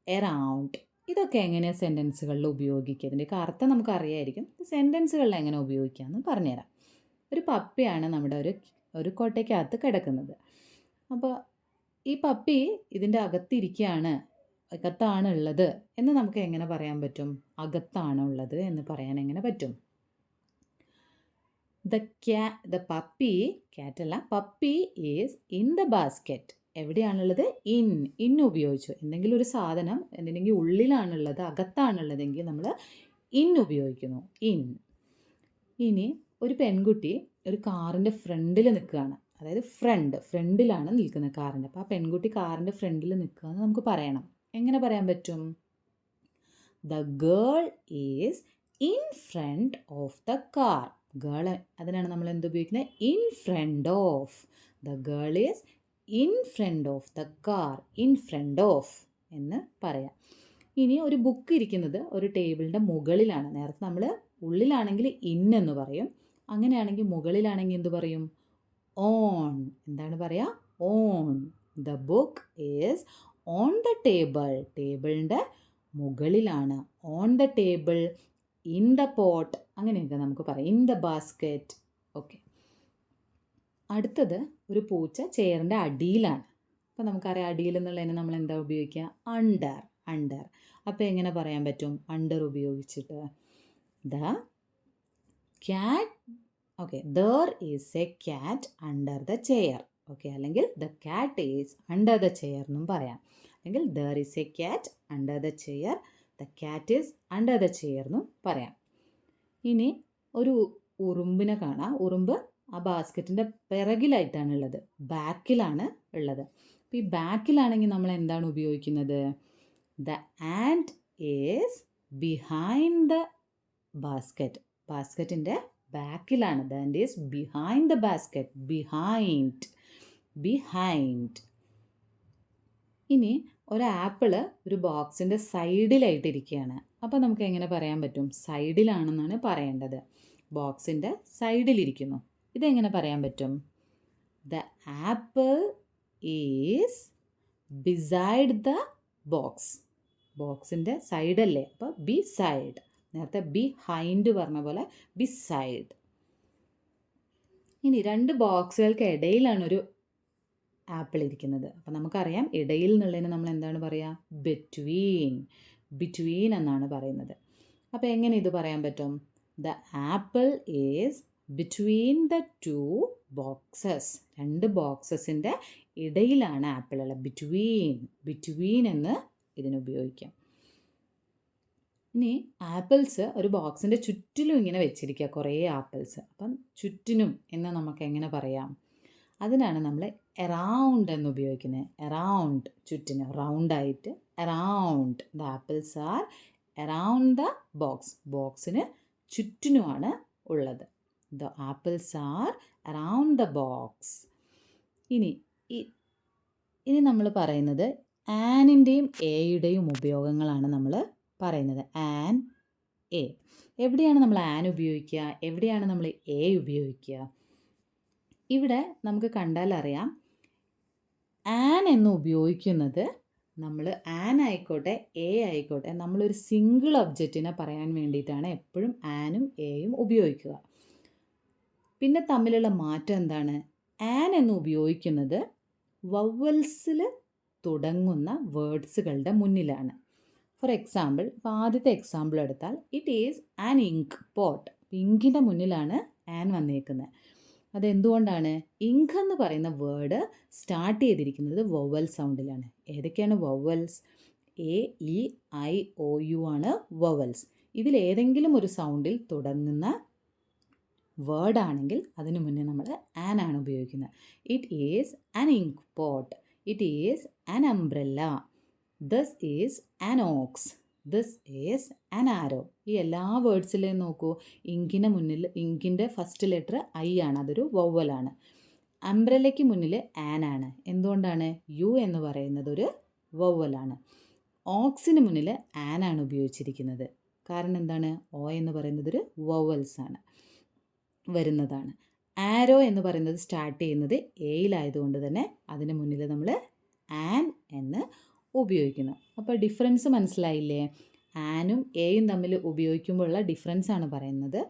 around, ഇതൊക്കെ എങ്ങനെയാണ് സെൻറ്റൻസുകളിൽ ഉപയോഗിക്കുക? ഇതിൻ്റെയൊക്കെ അർത്ഥം നമുക്ക് അറിയായിരിക്കും. സെൻറ്റൻസുകളിൽ എങ്ങനെ ഉപയോഗിക്കാമെന്ന് പറഞ്ഞുതരാം. ഒരു പപ്പിയാണ് നമ്മുടെ ഒരു കൊട്ടയ്ക്കകത്ത് കിടക്കുന്നത്. അപ്പോൾ ഈ പപ്പി ഇതിൻ്റെ അകത്തിരിക്കുകയാണ്, അകത്താണ് ഉള്ളത് എന്ന് നമുക്ക് എങ്ങനെ പറയാൻ പറ്റും? അകത്താണ് ഉള്ളത് എന്ന് പറയാൻ എങ്ങനെ പറ്റും? ദ പപ്പി, ക്യാറ്റല്ല, puppy is in the basket. എവിടെയാണുള്ളത്? ഇൻ ഉപയോഗിച്ചു. എന്തെങ്കിലും ഒരു സാധനം എന്തിനെങ്കിലും ഉള്ളിലാണുള്ളത്, അകത്താണുള്ളതെങ്കിൽ നമ്മൾ ഇൻ ഉപയോഗിക്കുന്നു, ഇൻ. ഇനി ഒരു പെൺകുട്ടി ഒരു കാറിൻ്റെ ഫ്രണ്ടിൽ നിൽക്കുകയാണ്, അതായത് ഫ്രണ്ടിലാണ് നിൽക്കുന്നത് കാറിൻ്റെ. അപ്പോൾ ആ പെൺകുട്ടി കാറിൻ്റെ ഫ്രണ്ടിൽ നിൽക്കുക എന്ന് നമുക്ക് പറയണം. എങ്ങനെ പറയാൻ പറ്റും? The girl is in front of the car. Girl, അതിനാണ് നമ്മൾ എന്ത് ഉപയോഗിക്കുന്നത്? In front of. The girl is in front of the car, in front of എന്ന് പറയാം. ഇനി ഒരു ബുക്ക് ഇരിക്കുന്നത് ഒരു ടേബിളിൻ്റെ മുകളിലാണ്. നേരത്തെ നമ്മൾ ഉള്ളിലാണെങ്കിൽ ഇൻ എന്ന് പറയും, അങ്ങനെയാണെങ്കിൽ മുകളിലാണെങ്കിൽ എന്ത് പറയും? ഓൺ. എന്താണ് പറയുക? On. The book is on the table. ടേബിളിൻ്റെ മുകളിലാണ്. On the table, in the pot, അങ്ങനെയൊക്കെ നമുക്ക് പറയാം. In the basket. ഓക്കെ. അടുത്തത് ഒരു പൂച്ച ചെയറിൻ്റെ അടിയിലാണ്. അപ്പോൾ നമുക്കറിയാം അടിയിൽ എന്നുള്ളതിന് നമ്മൾ എന്താ ഉപയോഗിക്കുക? അണ്ടർ. അപ്പോൾ എങ്ങനെ പറയാൻ പറ്റും അണ്ടർ ഉപയോഗിച്ചിട്ട്? The cat, okay, there is a cat under the chair. Okay, അല്ലെങ്കിൽ the cat is under the chair എന്നും പറയാം. അല്ലെങ്കിൽ there is a cat under the chair, the cat is under the chair എന്നും പറയാം. ഇനി ഒരു ഉറുമ്പിനെ കാണാം. ഉറുമ്പ് ആ ബാസ്ക്കറ്റിൻ്റെ പിറകിലായിട്ടാണുള്ളത്, ബാക്കിലാണ് ഉള്ളത്. അപ്പോൾ ഈ ബാക്കിലാണെങ്കിൽ നമ്മൾ എന്താണ് ഉപയോഗിക്കുന്നത്? The ant is behind the basket. ബാസ്ക്കറ്റിൻ്റെ ബാക്കിലാണ്. The ant is behind the basket. Behind. ഇനി ഒരു ആപ്പിള് ഒരു ബോക്സിൻ്റെ സൈഡിലായിട്ടിരിക്കുകയാണ്. അപ്പോൾ നമുക്ക് എങ്ങനെ പറയാൻ പറ്റും? സൈഡിലാണെന്നാണ് പറയേണ്ടത്. ബോക്സിൻ്റെ സൈഡിലിരിക്കുന്നു. ഇതെങ്ങനെ പറയാൻ പറ്റും? The apple is beside the box. ബോക്സിൻ്റെ സൈഡല്ലേ, അപ്പോൾ ബിസൈഡ്. നേരത്തെ ബിഹൈൻഡ് പറഞ്ഞ പോലെ ബിസൈഡ്. ഇനി രണ്ട് ബോക്സുകൾക്ക് ഇടയിലാണ് ഒരു ആപ്പിൾ ഇരിക്കുന്നത്. അപ്പോൾ നമുക്കറിയാം ഇടയിൽ എന്നുള്ളതിന് നമ്മൾ എന്താണ് പറയുക? ബിറ്റ്വീൻ എന്നാണ് പറയുന്നത്. അപ്പോൾ എങ്ങനെ ഇത് പറയാൻ പറ്റും? The apple is between the two boxes. രണ്ട് ബോക്സസിൻ്റെ ഇടയിലാണ് ആപ്പിൾ ഉള്ളത്. ബിറ്റ്വീൻ എന്ന് ഇതിനുപയോഗിക്കാം. ഇനി ആപ്പിൾസ് ഒരു ബോക്സിൻ്റെ ചുറ്റിലും ഇങ്ങനെ വെച്ചിരിക്കുക, കുറേ ആപ്പിൾസ്. അപ്പം ചുറ്റിനും എന്ന് നമുക്ക് എങ്ങനെ പറയാം? അതിനാണ് നമ്മൾ എറൗണ്ട് എന്ന് ഉപയോഗിക്കുന്നത്. എറൗണ്ട്, ചുറ്റിന്, റൗണ്ടായിട്ട് around. The apples are around the box. ബോക്സിന് ചുറ്റിനുമാണ് ഉള്ളത്. The apples are around the box. ഇനി നമ്മൾ പറയുന്നത് ആനിൻ്റെയും എയുടെയും ഉപയോഗങ്ങളാണ് നമ്മൾ പറയുന്നത്. An, a. എവിടെയാണ് നമ്മൾ ആൻ ഉപയോഗിക്കുക? എവിടെയാണ് നമ്മൾ എ ഉപയോഗിക്കുക? ഇവിടെ നമുക്ക് കണ്ടാൽ അറിയാം, ആൻ എന്ന് ഉപയോഗിക്കുന്നത് നമ്മൾ ആൻ ആയിക്കോട്ടെ എ ആയിക്കോട്ടെ നമ്മളൊരു സിംഗിൾ ഒബ്ജക്റ്റിനെ പറയാൻ വേണ്ടിയിട്ടാണ് എപ്പോഴും ആനും എയും ഉപയോഗിക്കുക. പിന്നെ തമ്മിലുള്ള മാറ്റം എന്താണ്? ആൻ എന്ന് ഉപയോഗിക്കുന്നത് വവൽസിൽ തുടങ്ങുന്ന വേർഡ്സുകളുടെ മുന്നിലാണ്. ഫോർ എക്സാമ്പിൾ, ഇപ്പോൾ ആദ്യത്തെ എക്സാമ്പിൾ എടുത്താൽ it is an ink pot. ഇങ്കിൻ്റെ മുന്നിലാണ് ആൻ വന്നേക്കുന്നത്. അതെന്തുകൊണ്ടാണ്? ഇങ്ക് എന്ന് പറയുന്ന വേർഡ് സ്റ്റാർട്ട് ചെയ്തിരിക്കുന്നത് വവൽ സൗണ്ടിലാണ്. ഏതൊക്കെയാണ് vowels? A, E, I, O, U ആണ് വവൽസ്. ഇതിലേതെങ്കിലും ഒരു സൗണ്ടിൽ തുടങ്ങുന്ന വേർഡ് ആണെങ്കിൽ അതിന് മുന്നേ നമ്മൾ ആൻ ആണ് ഉപയോഗിക്കുന്നത്. It is an ink pot, it is an umbrella, this is an ox, this is an arrow. ഈ എല്ലാ വേർഡ്സിലെയും നോക്കൂ, ഇങ്കിന് മുന്നിൽ ഇങ്കിൻ്റെ ഫസ്റ്റ് ലെറ്റർ ഐ ആണ്, അതൊരു വവ്വലാണ്. അംബ്രല്ലയ്ക്ക് മുന്നിൽ ആൻ ആണ്. എന്തുകൊണ്ടാണ്? യു എന്ന് പറയുന്നത് ഒരു വവ്വലാണ്. ഓക്സിന് മുന്നിൽ ആൻ ആണ് ഉപയോഗിച്ചിരിക്കുന്നത്. കാരണം എന്താണ്? ഓ എന്ന് പറയുന്നത് ഒരു വവ്വൽസ് ആണ്, വരുന്നതാണ്. ആരോ എന്ന് പറയുന്നത് സ്റ്റാർട്ട് ചെയ്യുന്നത് എയിലായതുകൊണ്ട് തന്നെ അതിന് മുന്നിൽ നമ്മൾ ആൻ എന്ന് ഉപയോഗിക്കുന്നു. അപ്പോൾ ഡിഫറൻസ് മനസ്സിലായില്ലേ? ആനും എയും തമ്മിൽ ഉപയോഗിക്കുമ്പോഴുള്ള ഡിഫറൻസ് ആണ് പറയുന്നത്.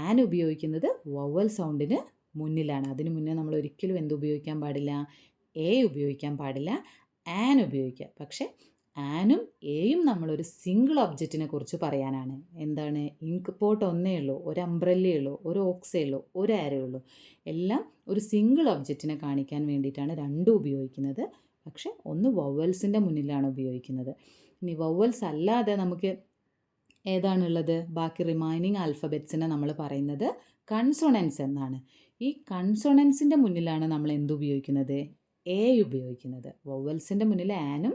ആൻ ഉപയോഗിക്കുന്നത് വവ്വൽ സൗണ്ടിന് മുന്നിലാണ്. അതിന് മുന്നേ നമ്മൾ ഒരിക്കലും എന്ത് ഉപയോഗിക്കാൻ പാടില്ല? എ ഉപയോഗിക്കാൻ പാടില്ല, ആൻ ഉപയോഗിക്കുക. പക്ഷേ ആനും എയും നമ്മളൊരു സിംഗിൾ ഒബ്ജക്റ്റിനെ കുറിച്ച് പറയാനാണ്. എന്താണ്? ഇങ്ക് പോട്ട് ഒന്നേ ഉള്ളൂ, ഒരു അംബ്രല്ലേ ഉള്ളൂ, ഒരു ഓക്സേ ഉള്ളൂ, ഒരു ആരേ ഉള്ളൂ. എല്ലാം ഒരു സിംഗിൾ ഒബ്ജക്റ്റിനെ കാണിക്കാൻ വേണ്ടിയിട്ടാണ് രണ്ടും ഉപയോഗിക്കുന്നത്. പക്ഷേ ഒന്ന് വവ്വൽസിൻ്റെ മുന്നിലാണ് ഉപയോഗിക്കുന്നത്. ഇനി വവ്വൽസ് അല്ലാതെ നമുക്ക് ഏതാണുള്ളത്? ബാക്കി റിമൈനിങ് ആൽഫബറ്റ്സിനെ നമ്മൾ പറയുന്നത് കൺസോണൻസ് എന്നാണ്. ഈ കൺസോണൻസിൻ്റെ മുന്നിലാണ് നമ്മൾ എന്തുപയോഗിക്കുന്നത്? എ ഉപയോഗിക്കുന്നത്. വവ്വൽസിൻ്റെ മുന്നിൽ ആനും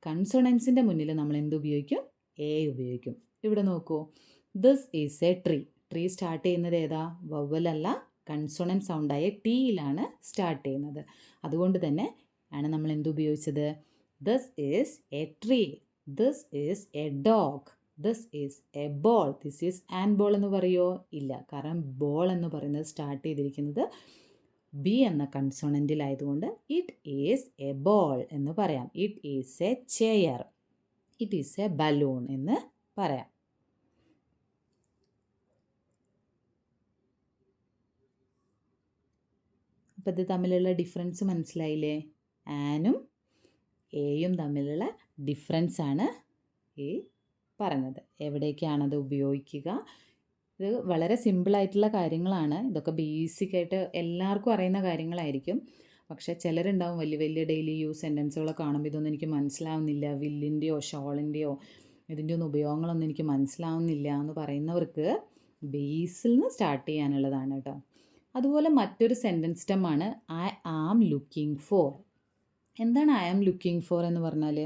കൺസോണൻസിൻ്റെ മുന്നിൽ നമ്മൾ എന്തുപയോഗിക്കും? എ ഉപയോഗിക്കും. ഇവിടെ നോക്കൂ, this is a tree. Tree start ചെയ്യുന്നത് ഏതാ? വവ്വലല്ല, കൺസോണൻറ്റ് സൗണ്ടായ ടിയിലാണ് സ്റ്റാർട്ട് ചെയ്യുന്നത്. അതുകൊണ്ട് തന്നെ ആണ് നമ്മൾ എന്തുപയോഗിച്ചത്? This is a tree, this is a dog, this is a ball. This is an ball എന്ന് പറയുമോ? ഇല്ല. കാരണം ബോൾ എന്ന് പറയുന്നത് സ്റ്റാർട്ട് ചെയ്തിരിക്കുന്നത് ബി എന്ന കൺസോണൻറ്റിലായതുകൊണ്ട് ഇറ്റ് ഈസ് എ ബോൾ എന്ന് പറയാം. It is A chair, it is A balloon എന്ന് പറയാം. അപ്പോൾ ഇത് തമ്മിലുള്ള ഡിഫറൻസ് മനസ്സിലായില്ലേ? ആനും എയും തമ്മിലുള്ള ഡിഫറൻസ് ആണ് ഈ പറഞ്ഞത്. എവിടേക്കാണത് ഉപയോഗിക്കുക? ഇത് വളരെ സിമ്പിളായിട്ടുള്ള കാര്യങ്ങളാണ്. ഇതൊക്കെ ബേസിക്കായിട്ട് എല്ലാവർക്കും അറിയുന്ന കാര്യങ്ങളായിരിക്കും. പക്ഷേ ചിലരുണ്ടാവും വലിയ വലിയ ഡെയിലി യൂസ് സെൻറ്റൻസുകളൊക്കെ കാണുമ്പോൾ ഇതൊന്നും എനിക്ക് മനസ്സിലാവുന്നില്ല, വില്ലിൻ്റെയോ ഷോളിൻ്റെയോ ഇതിൻ്റെ ഒന്നും ഉപയോഗങ്ങളൊന്നും എനിക്ക് മനസ്സിലാവുന്നില്ല എന്ന് പറയുന്നവർക്ക് ബേസിൽ നിന്ന് സ്റ്റാർട്ട് ചെയ്യാനുള്ളതാണ് കേട്ടോ. അതുപോലെ മറ്റൊരു സെൻറ്റൻസ് സ്റ്റെമ്മാണ് ഐ ആം ലുക്കിംഗ് ഫോർ. എന്താണ് ഐ ആം ലുക്കിംഗ് ഫോർ എന്ന് പറഞ്ഞാൽ?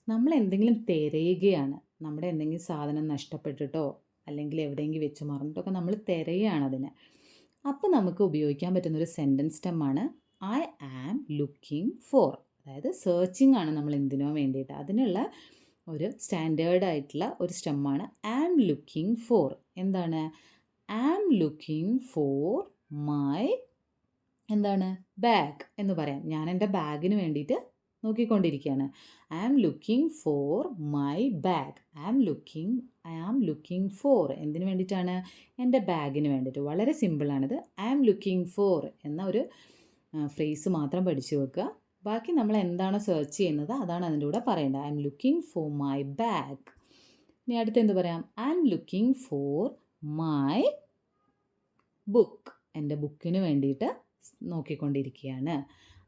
നമ്മൾ എന്തെങ്കിലും തിരയുകയാണ്. നമ്മുടെ എന്തെങ്കിലും സാധനം നഷ്ടപ്പെട്ടിട്ടോ അല്ലെങ്കിൽ എവിടെയെങ്കിലും വെച്ച് മറന്നിട്ടൊക്കെ നമ്മൾ തിരയുകയാണ് അതിനെ. അപ്പോൾ നമുക്ക് ഉപയോഗിക്കാൻ പറ്റുന്നൊരു സെൻറ്റൻസ് സ്റ്റെമ്മാണ് ഐ ആം ലുക്കിംഗ് ഫോർ. അതായത് സെർച്ചിങ് ആണ് നമ്മൾ എന്തിനോ വേണ്ടിയിട്ട്. അതിനുള്ള ഒരു സ്റ്റാൻഡേർഡ് ആയിട്ടുള്ള ഒരു സ്റ്റെമ്മാണ് ആം ലുക്കിംഗ് ഫോർ. എന്താണ്? ആം ലുക്കിംഗ് ഫോർ മൈ എന്താണ്? ബാഗ് എന്ന് പറയാം. ഞാൻ എൻ്റെ ബാഗിന് വേണ്ടിയിട്ട് നോക്കിക്കൊണ്ടിരിക്കുകയാണ്. I am looking for my bag. I am looking for എന്തിനു വേണ്ടിയിട്ടാണ്? എൻ്റെ ബാഗിന് വേണ്ടിയിട്ട്. വളരെ സിമ്പിളാണിത്. ഐ ആം ലുക്കിംഗ് ഫോർ എന്ന ഒരു ഫ്രേസ് മാത്രം പഠിച്ചു വെക്കുക. ബാക്കി നമ്മൾ എന്താണോ സെർച്ച് ചെയ്യുന്നത് അതാണ് അതിൻ്റെ കൂടെ പറയേണ്ടത്. I am looking for my bag. ഇനി അടുത്ത് എന്ത് പറയാം? I am looking for my book. എൻ്റെ ബുക്കിന് വേണ്ടിയിട്ട് നോക്കിക്കൊണ്ടിരിക്കുകയാണ്.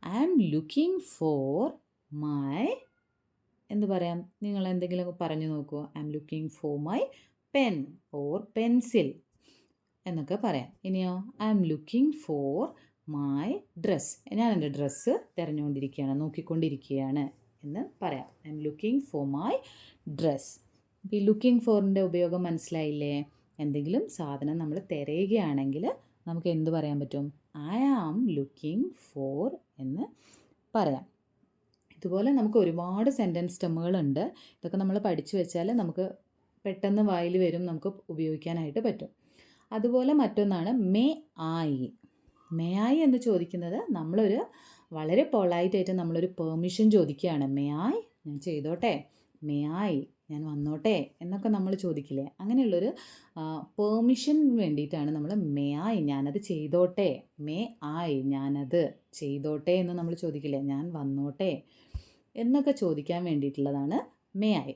I am looking for my എന്ത് പറയാം? നിങ്ങൾ എന്തെങ്കിലും പറഞ്ഞു നോക്കൂ. I am looking for my pen or pencil എന്നൊക്കെ പറയാം. ഇനിയോ? I am looking for my dress. ഞാൻ എൻ്റെ ഡ്രസ്സ് തിരഞ്ഞുകൊണ്ടിരിക്കുകയാണ്, നോക്കിക്കൊണ്ടിരിക്കുകയാണ് എന്ന് പറയാം. I am looking for my dress. അപ്പോൾ ഈ ലുക്കിംഗ് ഫോറിൻ്റെ ഉപയോഗം മനസ്സിലായില്ലേ? എന്തെങ്കിലും സാധനം നമ്മൾ തിരയുകയാണെങ്കിൽ നമുക്ക് എന്ത് പറയാൻ പറ്റും? ഐ ആം ലുക്കിംഗ് ഫോർ എന്ന് പറയാം. ഇതുപോലെ നമുക്ക് ഒരുപാട് സെൻറ്റൻസ് സ്റ്റെമ്മുകളുണ്ട്. ഇതൊക്കെ നമ്മൾ പഠിച്ചു വെച്ചാൽ നമുക്ക് പെട്ടെന്ന് വായിൽ വരും, നമുക്ക് ഉപയോഗിക്കാനായിട്ട് പറ്റും. അതുപോലെ മറ്റൊന്നാണ് മേ ആയി. മേ ആയി എന്ന് ചോദിക്കുന്നത് നമ്മളൊരു വളരെ പൊളൈറ്റായിട്ട് നമ്മളൊരു പെർമിഷൻ ചോദിക്കുകയാണ്. മേ ആയി, ഞാൻ ചെയ്തോട്ടെ, മേ ആയി, ഞാൻ വന്നോട്ടെ എന്നൊക്കെ നമ്മൾ ചോദിക്കില്ലേ? അങ്ങനെയുള്ളൊരു പെർമിഷൻ വേണ്ടിയിട്ടാണ് നമ്മൾ മേ ആയി, ഞാനത് ചെയ്തോട്ടെ, മേ ആയി, ഞാനത് ചെയ്തോട്ടെ എന്ന് നമ്മൾ ചോദിക്കില്ലേ? ഞാൻ വന്നോട്ടെ എന്നൊക്കെ ചോദിക്കാൻ വേണ്ടിയിട്ടുള്ളതാണ് മേ ആയി.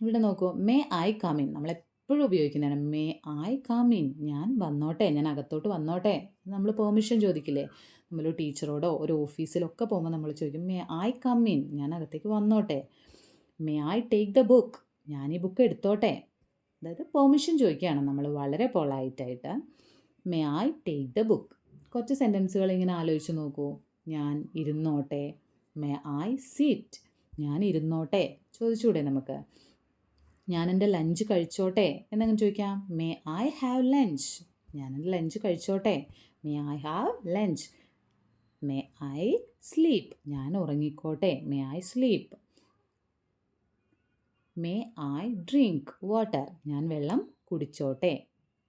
ഇവിടെ നോക്കൂ, മേ ഐ കം ഇൻ നമ്മളെപ്പോഴും ഉപയോഗിക്കുന്നതാണ്. മേ ഐ കം ഇൻ, ഞാൻ വന്നോട്ടെ, ഞാൻ അകത്തോട്ട് വന്നോട്ടെ. നമ്മൾ പെർമിഷൻ ചോദിക്കില്ലേ? നമ്മളൊരു ടീച്ചറോടോ ഒരു ഓഫീസിലൊക്കെ പോകുമ്പോൾ നമ്മൾ ചോദിക്കും മേ ഐ കം ഇൻ, ഞാൻ അകത്തേക്ക് വന്നോട്ടെ. May I take the book, ഞാൻ ഈ ബുക്ക് എടുത്തോട്ടെ. അതായത് പെർമിഷൻ ചോദിക്കുകയാണ് നമ്മൾ വളരെ പൊളൈറ്റായിട്ട്. May I take the book. കുറച്ച് സെൻറ്റൻസുകൾ ഇങ്ങനെ ആലോചിച്ച് നോക്കൂ. ഞാൻ ഇരുന്നോട്ടെ. May I sit. ഞാൻ ഇരുന്നോട്ടെ ചോദിച്ചൂടെ നമുക്ക്. ഞാൻ എൻ്റെ ലഞ്ച് കഴിച്ചോട്ടെ എന്നങ്ങനെ ചോദിക്കാം. May I have lunch. ഞാൻ എൻ്റെ ലഞ്ച് കഴിച്ചോട്ടെ. May I have lunch. May I sleep. ഞാൻ ഉറങ്ങിക്കോട്ടെ. May I sleep. May I drink water. ഞാൻ വെള്ളം കുടിച്ചോട്ടെ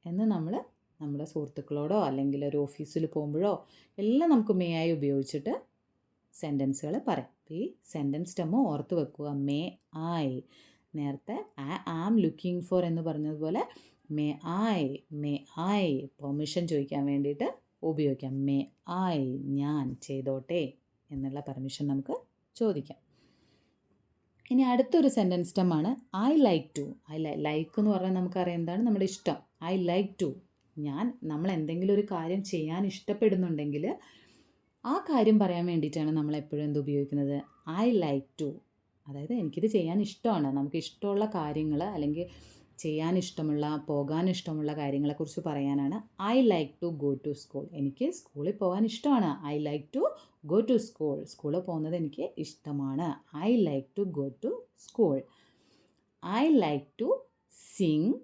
എന്ന് നമ്മൾ നമ്മുടെ സുഹൃത്തുക്കളോടോ അല്ലെങ്കിൽ ഒരു ഓഫീസിൽ പോകുമ്പോഴോ എല്ലാം നമുക്ക് മേ ഐ ഉപയോഗിച്ചിട്ട് സെൻറ്റൻസുകൾ പറയാം. ഈ സെൻറ്റൻസ് സ്റ്റെമ്മ് ഓർത്ത് വെക്കുക. May I. നേരത്തെ ഐ ആം ലുക്കിംഗ് ഫോർ എന്ന് പറഞ്ഞതുപോലെ മേ ഐ പെർമിഷൻ ചോദിക്കാൻ വേണ്ടിയിട്ട് ഉപയോഗിക്കാം. മേ ഐ ഞാൻ ചെയ്തോട്ടെ എന്നുള്ള പെർമിഷൻ നമുക്ക് ചോദിക്കാം. ഇനി അടുത്തൊരു സെൻറ്റൻസ് സ്റ്റെമ്മാണ് ഐ ലൈക്ക് ടു. ലൈക്ക് എന്ന് പറഞ്ഞാൽ നമുക്കറിയാം എന്താണ് നമ്മുടെ ഇഷ്ടം. I like to. നമ്മൾ എന്തെങ്കിലും ഒരു കാര്യം ചെയ്യാൻ ഇഷ്ടപ്പെടുന്നുണ്ടെങ്കിൽ ആ കാര്യം പറയാൻ വേണ്ടിയിട്ടാണ് നമ്മൾ എപ്പോഴും എന്ത് ഉപയോഗിക്കുന്നത്, ഐ ലൈക്ക് ടു. അതായത് എനിക്കിത് ചെയ്യാൻ ഇഷ്ടമാണ്. നമുക്ക് ഇഷ്ടമുള്ള കാര്യങ്ങൾ അല്ലെങ്കിൽ ചെയ്യാൻ ഇഷ്ടമുള്ള പോകാൻ ഇഷ്ടമുള്ള കാര്യങ്ങളെക്കുറിച്ച് പറയാനാണ് I like to go to school. എനിക്ക് സ്കൂളിൽ പോകാൻ ഇഷ്ടമാണ്. I like to go to school. സ്കൂളിൽ പോകുന്നത് എനിക്ക് ഇഷ്ടമാണ്. I like to go to school. I like to sing.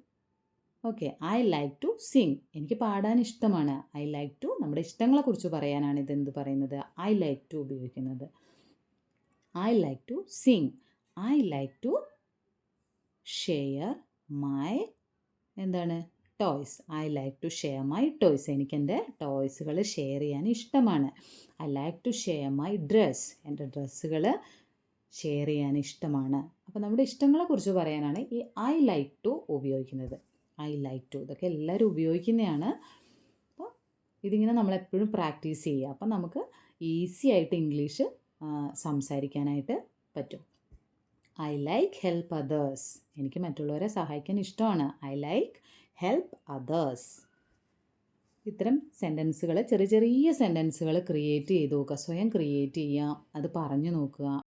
Okay, I like to sing. എനിക്ക് പാടാൻ ഇഷ്ടമാണ്. ഐ ലൈക്ക് ടു നമ്മുടെ ഇഷ്ടങ്ങളെക്കുറിച്ച് പറയാനാണ് ഇതെന്ത് പറയുന്നത്, ഐ ലൈക്ക് ടു ഉപയോഗിക്കുന്നത്. I like to sing. I like to share my എന്താണ് toys. I like to share my toys. എനിക്ക് എൻ്റെ ടോയ്സുകൾ ഷെയർ ചെയ്യാൻ ഇഷ്ടമാണ്. I like to share my dress. എൻ്റെ ഡ്രസ്സുകൾ ഷെയർ ചെയ്യാൻ ഇഷ്ടമാണ്. അപ്പോൾ നമ്മുടെ ഇഷ്ടങ്ങളെക്കുറിച്ച് പറയാനാണ് ഈ ഐ ലൈക്ക് ടു ഉപയോഗിക്കുന്നത്. ഐ ലൈക്ക് ടു ഇതൊക്കെ എല്ലാവരും ഉപയോഗിക്കുന്നതാണ്. അപ്പോൾ ഇതിങ്ങനെ നമ്മളെപ്പോഴും പ്രാക്ടീസ് ചെയ്യുക. അപ്പം നമുക്ക് ഈസി ആയിട്ട് ഇംഗ്ലീഷ് സംസാരിക്കാനായിട്ട് പറ്റും. I like help others. എനിക്ക് മറ്റുള്ളവരെ സഹായിക്കാൻ ഇഷ്ടമാണ്. I like help others. ഇത്തരം സെൻറ്റൻസുകൾ ചെറിയ ചെറിയ സെൻറ്റൻസുകൾ ക്രിയേറ്റ് ചെയ്ത് നോക്കുക. സ്വയം ക്രിയേറ്റ് ചെയ്യുക. അത് പറഞ്ഞു നോക്കുക.